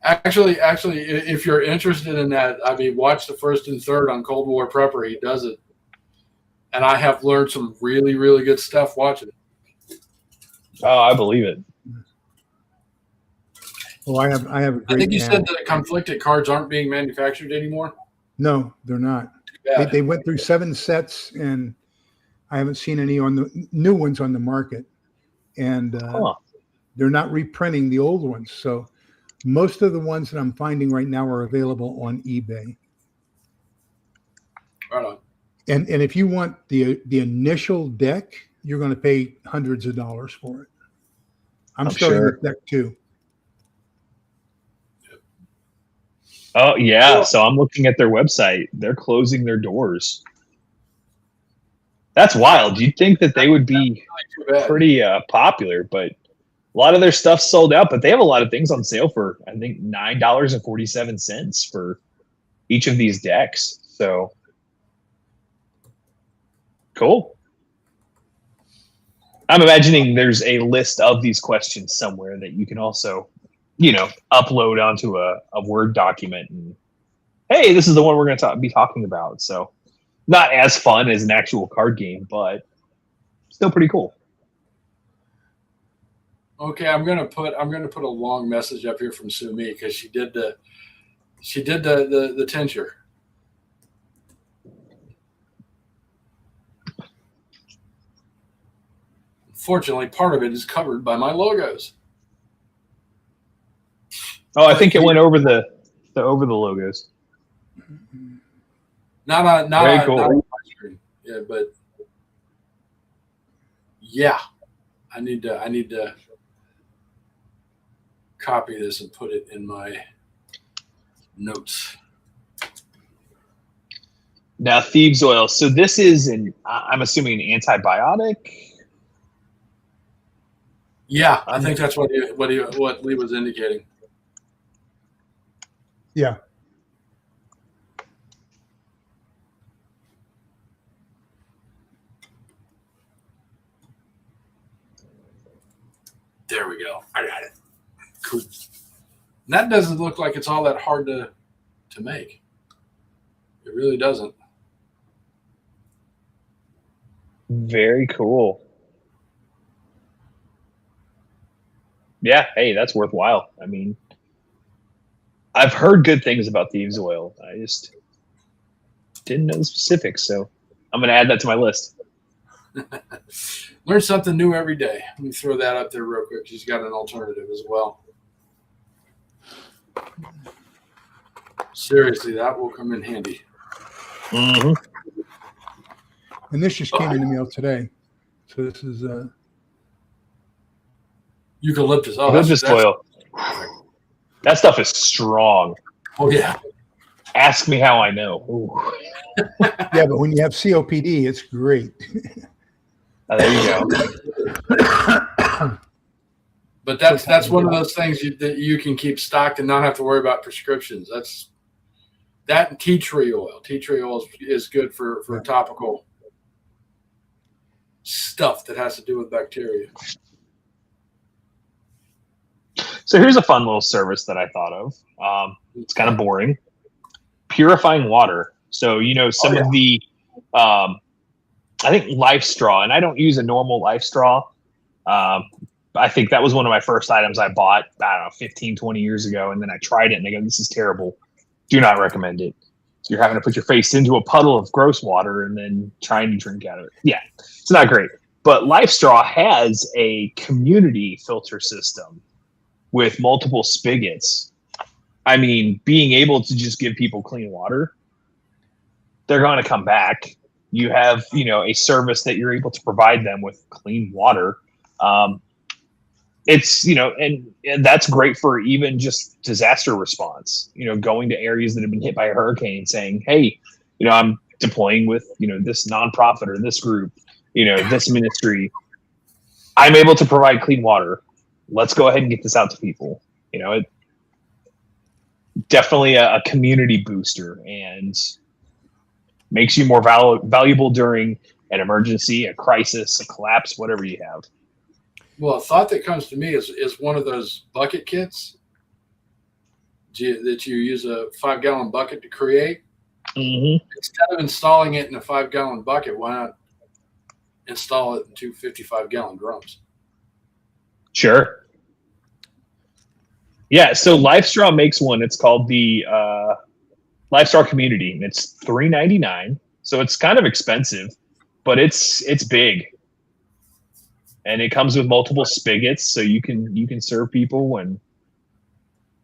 actually, if you're interested in that, watch the first and third on Cold War Prepper. He does it, and I have learned some really, really good stuff watching it. Oh, I believe it. Well, I have a great. I think you said that conflicted cards aren't being manufactured anymore. No, they're not. They went through 7 sets, and I haven't seen any on the new ones on the market, and they're not reprinting the old ones. So most of the ones that I'm finding right now are available on eBay. Right on. And if you want the initial deck, you're going to pay hundreds of dollars for it. I'm starting sure. with deck 2. Oh, yeah. So I'm looking at their website. They're closing their doors. That's wild. You'd think that they would be pretty popular, but a lot of their stuff's sold out. But they have a lot of things on sale for, I think, $9.47 for, each of these decks. So cool. I'm imagining there's a list of these questions somewhere that you can also, upload onto a Word document. And hey, this is the one we're going to be talking about. So not as fun as an actual card game, but still pretty cool. Okay, I'm gonna put a long message up here from Sumi because she did the tincture. Fortunately, part of it is covered by my logos. Oh, I think it went over the logos. Not on Very cool. not on my screen. Yeah, but yeah, I need to copy this and put it in my notes. Now, thieves oil. So this is I'm assuming an antibiotic. Yeah, I think that's what Lee was indicating. Yeah. There we go. I got it. Cool. That doesn't look like it's all that hard to make. It really doesn't. Very cool. Yeah, hey, that's worthwhile. I mean, I've heard good things about thieves oil. I just didn't know the specifics, so I'm going to add that to my list. Learn something new every day. Let me throw that up there real quick. She's got an alternative as well. Seriously, that will come in handy. Mm-hmm. And this just came in the mail today. So this is Eucalyptus. Oh, Eucalyptus oil. That stuff is strong. Oh, yeah. Ask me how I know. Ooh. Yeah, but when you have COPD, it's great. There you go. But that's one of those things that you can keep stocked and not have to worry about prescriptions. That's that and tea tree oil. Tea tree oil is good for topical stuff that has to do with bacteria. So here's a fun little service that I thought of. It's kind of boring. Purifying water. So, some of the, I think Life Straw, and I don't use a normal Life Straw. I think that was one of my first items I bought, 15, 20 years ago. And then I tried it and I go, this is terrible. Do not recommend it. So you're having to put your face into a puddle of gross water and then trying to drink out of it. Yeah, it's not great. But Life Straw has a community filter system with multiple spigots. I mean, being able to just give people clean water, they're going to come back. You have, a service that you're able to provide them with clean water. It's, and that's great for even just disaster response, going to areas that have been hit by a hurricane saying, hey, I'm deploying with, this nonprofit or this group, this ministry. I'm able to provide clean water. Let's go ahead and get this out to people. It definitely a community booster and makes you more valuable during an emergency, a crisis, a collapse, whatever you have. Well, a thought that comes to me is one of those bucket kits that you use a 5-gallon bucket to create. Mm-hmm. Instead of installing it in a 5-gallon bucket, why not install it in 2 55-gallon drums? Sure. Yeah, so LifeStraw makes one. It's called the LifeStraw Community, and it's $3.99. So it's kind of expensive, but it's big, and it comes with multiple spigots, so you can serve people. When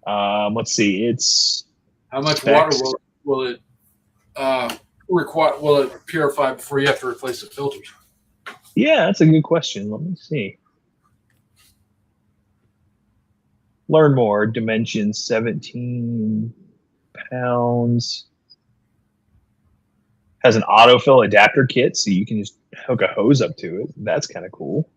let's see, it's how much specs. water will it require? Will it purify before you have to replace the filters? Yeah, that's a good question. Let me see. Learn more. Dimensions 17 pounds. Has an autofill adapter kit, so you can just hook a hose up to it. That's kind of cool.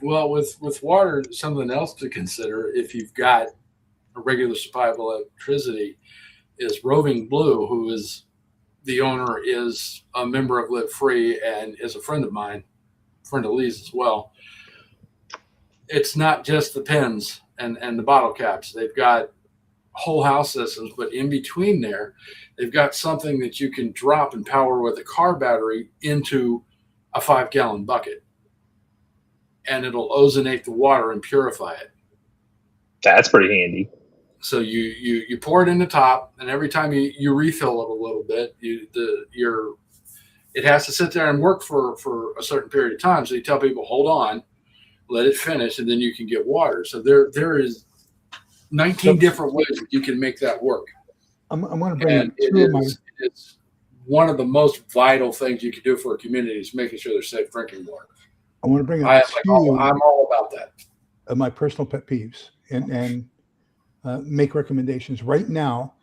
Well, with water, something else to consider if you've got a regular supply of electricity is Roving Blue, who is the owner, is a member of Live Free and is a friend of mine, friend of Lee's as well. It's not just the pens and the bottle caps. They've got whole house systems, but in between there, they've got something that you can drop and power with a car battery into a 5-gallon bucket, and it'll ozonate the water and purify it. That's pretty handy. So you pour it in the top, and every time you refill it a little bit, it has to sit there and work for a certain period of time. So you tell people, hold on, let it finish, and then you can get water. So there is 19 different ways that you can make that work. I'm going to bring And it's one of the most vital things you can do for a community is making sure there's safe drinking water. I want to bring up I'm all about that. Of my personal pet peeves and make recommendations. Right now,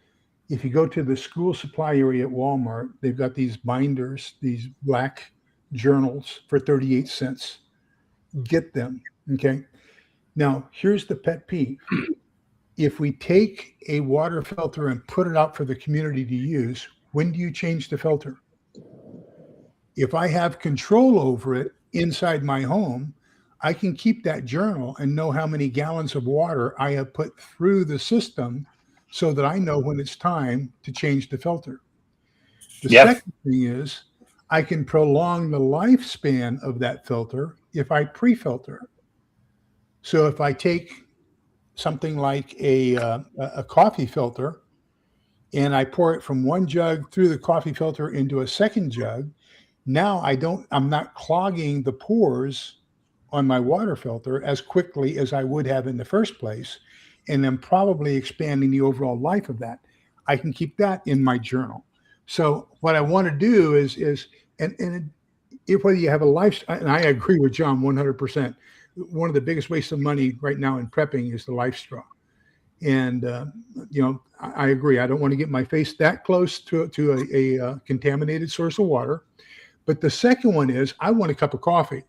if you go to the school supply area at Walmart, they've got these binders, these black journals for 38 cents. Get them, okay? Now, here's the pet peeve. If we take a water filter and put it out for the community to use, when do you change the filter? If I have control over it inside my home, I can keep that journal and know how many gallons of water I have put through the system so that I know when it's time to change the filter. The second thing is I can prolong the lifespan of that filter if I pre-filter. So if I take something like a coffee filter and I pour it from one jug through the coffee filter into a second jug, now I'm not clogging the pores on my water filter as quickly as I would have in the first place. And I'm probably expanding the overall life of that. I can keep that in my journal. So what I want to do is if whether you have a lifestyle, and I agree with John 100%, one of the biggest wastes of money right now in prepping is the life straw. And, I agree. I don't want to get my face that close to a contaminated source of water. But the second one is I want a cup of coffee.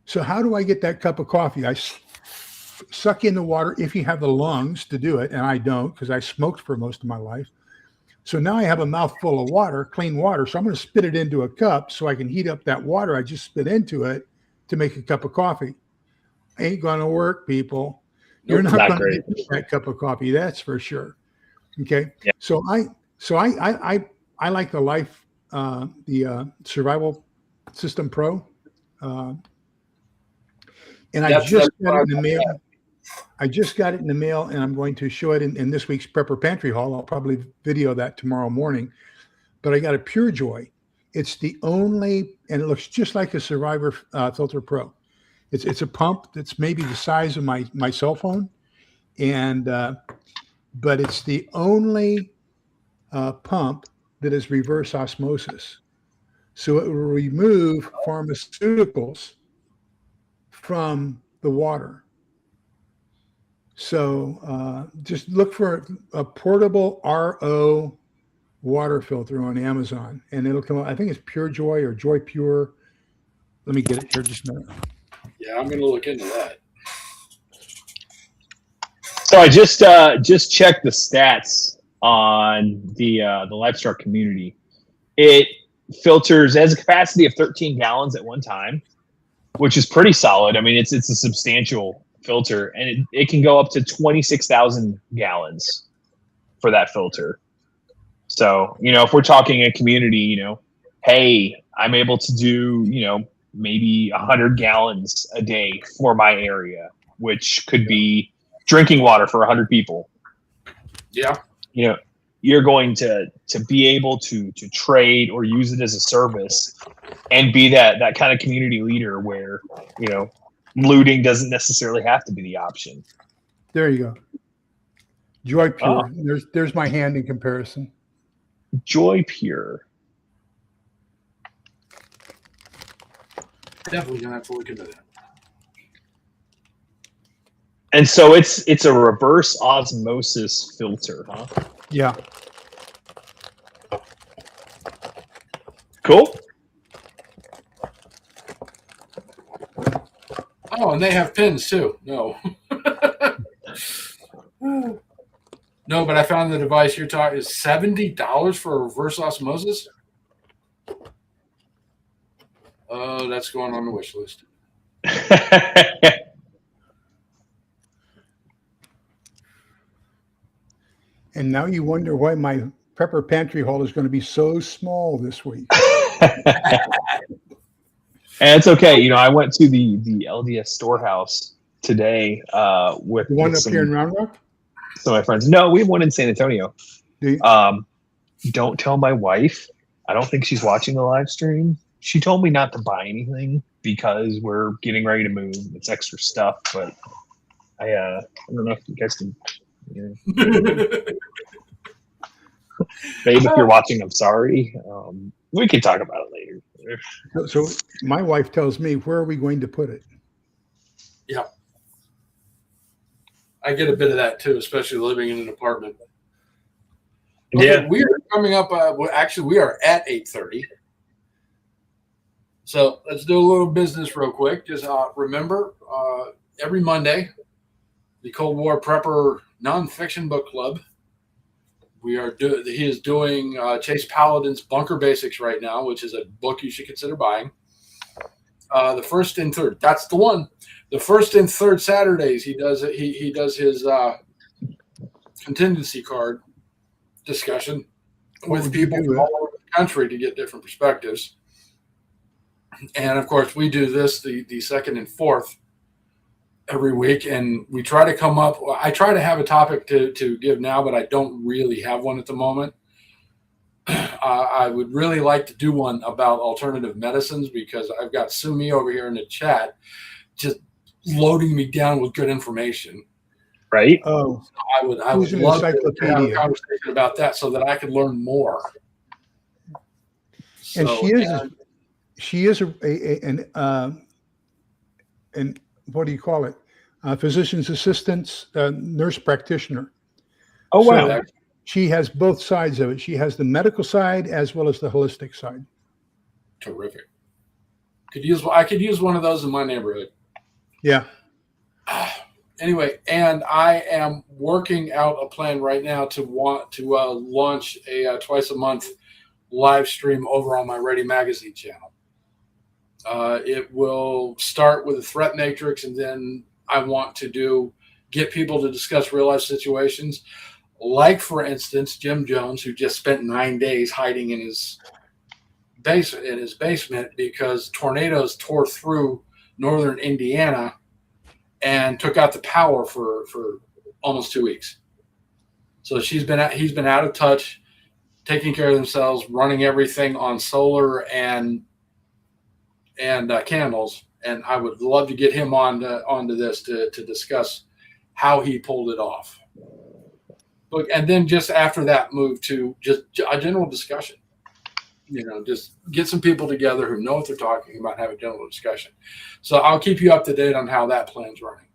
So how do I get that cup of coffee? I suck in the water if you have the lungs to do it. And I don't, because I smoked for most of my life. So now I have a mouthful of water, clean water. So I'm going to spit it into a cup so I can heat up that water I just spit into it to make a cup of coffee. Ain't going to work, people. You're not going to get that cup of coffee. That's for sure. Okay. Yeah. So I like the Survival System Pro. And I just got it in the mail. I just got it in the mail, and I'm going to show it in this week's Prepper Pantry Haul. I'll probably video that tomorrow morning. But I got a Pure Joy. It's the only, and it looks just like a Survivor Filter Pro. It's a pump that's maybe the size of my cell phone, and but it's the only pump that is reverse osmosis. So it will remove pharmaceuticals from the water. So just look for a portable RO water filter on Amazon, and it'll come out. I think it's Pure Joy or Joy Pure. Let me get it here just a minute. Yeah, I'm going to look into that. So I just checked the stats on the livestock community. It filters as a capacity of 13 gallons at one time, which is pretty solid. I mean, it's a substantial filter, and it can go up to 26,000 gallons for that filter. So, if we're talking a community, hey, I'm able to do, maybe 100 gallons a day for my area, which could be drinking water for 100 people. Yeah. You're going to be able to trade or use it as a service and be that kind of community leader where, looting doesn't necessarily have to be the option. There you go. Joy Pure. There's my hand in comparison. Joy Pure. Definitely gonna have to look into that. And so it's a reverse osmosis filter, huh? Yeah. Cool. and they have pins too. No. No, but I found the device you're talking is $70 for reverse osmosis. Oh, that's going on the wish list. And now you wonder why my prepper pantry haul is going to be so small this week. And it's okay. You know, I went to the LDS storehouse today with The one up some, here in Round Rock? some of my friends. No, we have one in San Antonio. Do you? Don't tell my wife. I don't think she's watching the live stream. She told me not to buy anything because we're getting ready to move. It's extra stuff, but I don't know if you guys can. Babe, if you're watching, I'm sorry. We can talk about it later. So my wife tells me, where are we going to put it? Yeah. I get a bit of that too, especially living in an apartment. Okay, Yeah. we are coming up. Actually, we are at 8:30. So let's do a little business real quick. Just remember, every Monday, the Cold War Prepper Nonfiction Book Club. He is doing Chase Paladin's Bunker Basics right now, which is a book you should consider buying. The first and third, that's the one. The first and third Saturdays, he does it. He does his contingency card discussion with people from all over the country to get different perspectives. And of course, we do this the second and fourth every week, and we try to come up. I try to have a topic to give now, but I don't really have one at the moment. I would really like to do one about alternative medicines because I've got Sumi over here in the chat just loading me down with good information. Right? Oh, I would love to have a encyclopedia. conversation about that so that I could learn more. And So, she is an what do you call it? Physician's assistant, nurse practitioner. Oh, So wow. she has both sides of it. She has the medical side as well as the holistic side. terrific. I could use one of those in my neighborhood. Yeah. Anyway, and I am working out a plan right now to launch a twice a month live stream over on my Ready Magazine channel. It will start with a threat matrix, and then I want to get people to discuss real life situations. Like, for instance, Jim Jones, who just spent 9 days hiding in his basement because tornadoes tore through northern Indiana and took out the power for almost 2 weeks. So he's been out of touch, taking care of themselves, running everything on solar and candles. And I would love to get him onto this to discuss how he pulled it off. And then just after that, move to just a general discussion. Just get some people together who know what they're talking about, have a general discussion. So I'll keep you up to date on how that plan's running.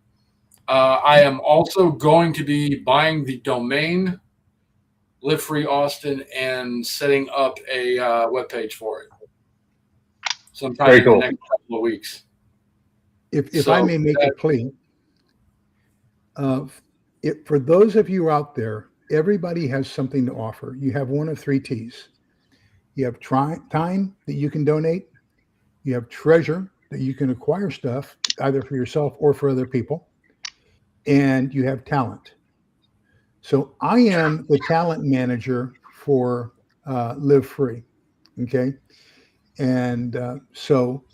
I am also going to be buying the domain Live Free Austin and setting up a webpage for it sometime Very in cool. the next couple of weeks. If I may make a plea, for those of you out there, everybody has something to offer. You have one of three T's. You have time that you can donate. You have treasure that you can acquire stuff either for yourself or for other people. And you have talent. So I am the talent manager for Live Free. Okay. And so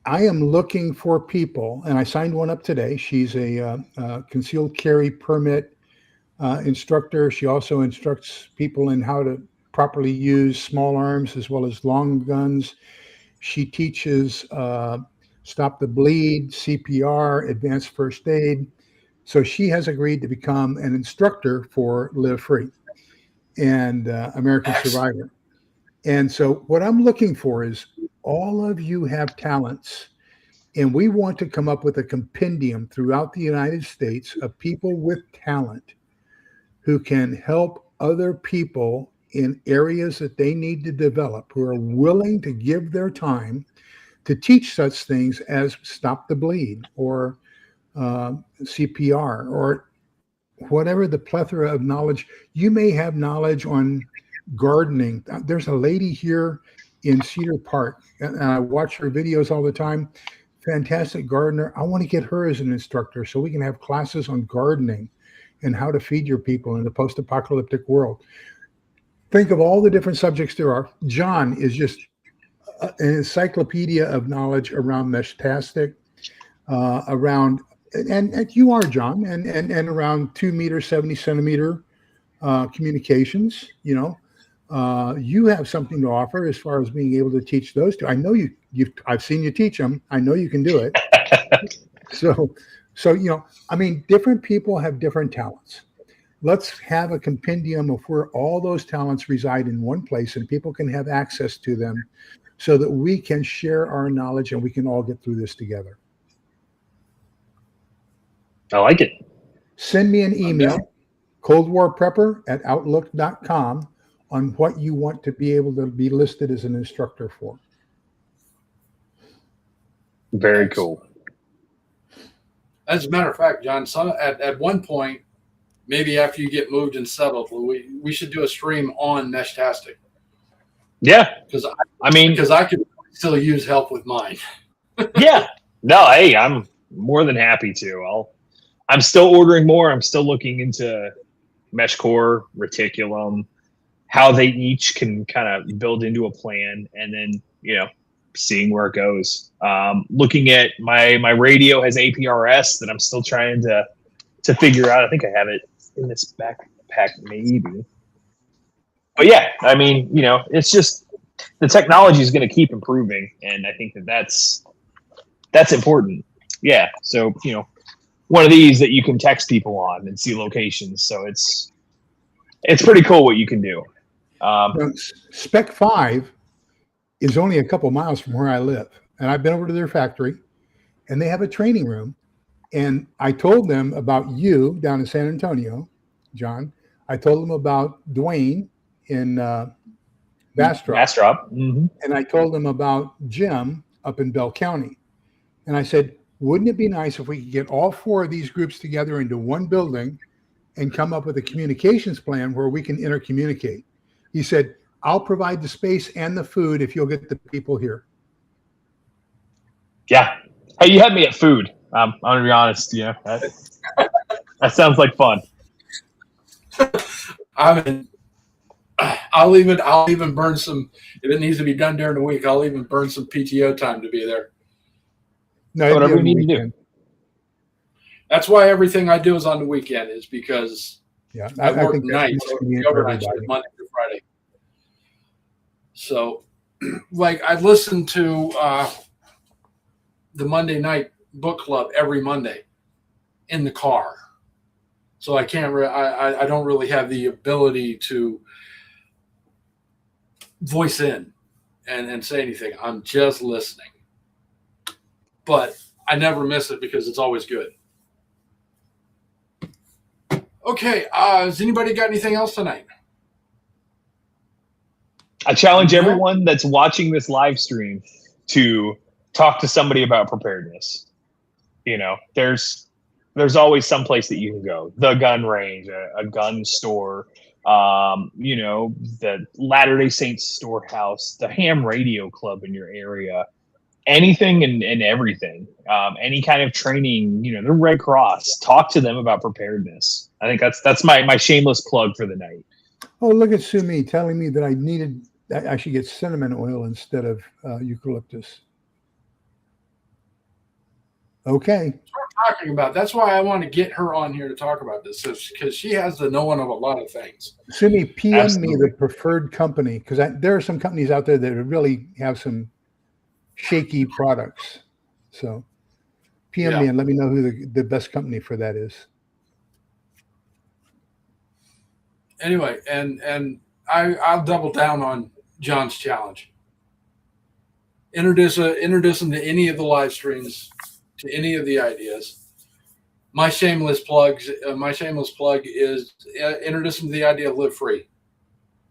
I am looking for people, and I signed one up today. She's a concealed carry permit instructor. She also instructs people in how to properly use small arms as well as long guns. She teaches stop the bleed, CPR, advanced first aid. So she has agreed to become an instructor for Live Free and American Survivor. And so what I'm looking for is all of you have talents, and we want to come up with a compendium throughout the United States of people with talent who can help other people in areas that they need to develop, who are willing to give their time to teach such things as stop the bleed or CPR or whatever the plethora of knowledge. You may have knowledge on gardening. There's a lady here in Cedar Park, and I watch her videos all the time. Fantastic gardener. I want to get her as an instructor so we can have classes on gardening and how to feed your people in the post-apocalyptic world. Think of all the different subjects there are. John is just an encyclopedia of knowledge around Meshtastic, around, and you are, John, and around 2 meter, 70 centimeter communications. You know, you have something to offer as far as being able to teach those two. I know I've seen you teach them. I know you can do it. So you know, I mean, different people have different talents. Let's have a compendium of where all those talents reside in one place and people can have access to them so that we can share our knowledge and we can all get through this together. I like it. Send me an email, coldwarprepper@outlook.com, on what you want to be able to be listed as an instructor for. Very cool. As a matter of fact, John, at one point, maybe after you get moved and settled, we should do a stream on Meshtastic. Yeah. Because I could still use help with mine. Yeah. No, hey, I'm more than happy to. I'm still ordering more. I'm still looking into Mesh Core, Reticulum, how they each can kind of build into a plan, and then, you know, seeing where it goes. Looking at my radio has APRS that I'm still trying to figure out. I think I have it in this backpack, maybe. But yeah, I mean, you know, it's just the technology is going to keep improving, and I think that's important. Yeah. So, you know, one of these that you can text people on and see locations. So it's pretty cool what you can do. Spec 5 is only a couple miles from where I live, and I've been over to their factory, and they have a training room. And I told them about you down in San Antonio, John. I told them about Dwayne in Bastrop. Mm-hmm. And I told them about Jim up in Bell County. And I said, wouldn't it be nice if we could get all 4 of these groups together into one building and come up with a communications plan where we can intercommunicate? He said, I'll provide the space and the food if you'll get the people here. Yeah. Hey, you had me at food. I'm gonna be honest. You know, that sounds like fun. I mean, I'll even burn some. If it needs to be done during the week, I'll even burn some PTO time to be there. No, whatever we need to do. That's why everything I do is on the weekend, is because I work think nights, the overnight shift, Monday through Friday. So, like, I listen to the Monday night book club every Monday in the car. So I can't. I don't really have the ability to voice in and say anything. I'm just listening. But I never miss it because it's always good. Okay, has anybody got anything else tonight? I challenge everyone that's watching this live stream to talk to somebody about preparedness. You know, there's always some place that you can go. The gun range, a gun store, you know, the Latter-day Saints storehouse, the ham radio club in your area, anything and everything. Any kind of training, you know, the Red Cross, talk to them about preparedness. I think that's my shameless plug for the night. Oh, look at Sumi telling me that I should get cinnamon oil instead of eucalyptus. Okay. That's what I'm talking about. That's why I want to get her on here to talk about this, because she has the knowing of a lot of things. Sumi, PM me the preferred company, because there are some companies out there that really have some shaky products. So PM me and let me know who the best company for that is. Anyway, and I'll double down on John's challenge. Introduce them to any of the live streams, to any of the ideas. My shameless plug is introduce them to the idea of live free.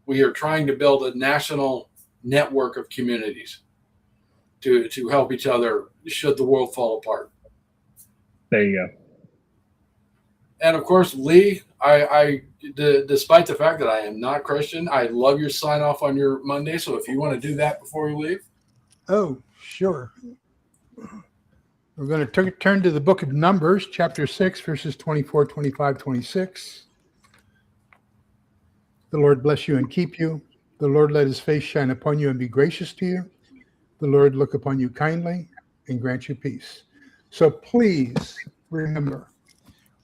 We are trying to build a national network of communities. to help each other should the world fall apart. There you go. And of course, Lee, despite the fact that I am not Christian, I love your sign off on your Monday. So if you want to do that before we leave. Oh, sure. We're going to turn to the book of Numbers, chapter 6, verses 24, 25, 26. The Lord bless you and keep you. The Lord let his face shine upon you and be gracious to you. The Lord look upon you kindly and grant you peace. So please remember,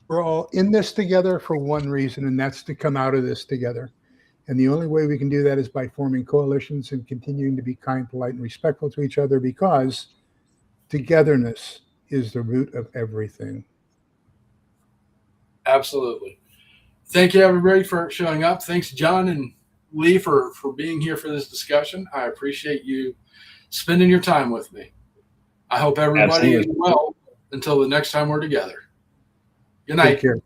we're all in this together for one reason, and that's to come out of this together. And the only way we can do that is by forming coalitions and continuing to be kind, polite, and respectful to each other, because togetherness is the root of everything. Absolutely. Thank you, everybody, for showing up. Thanks, John and Lee, for being here for this discussion. I appreciate you spending your time with me. I hope everybody is well until the next time we're together. Good night. Take care.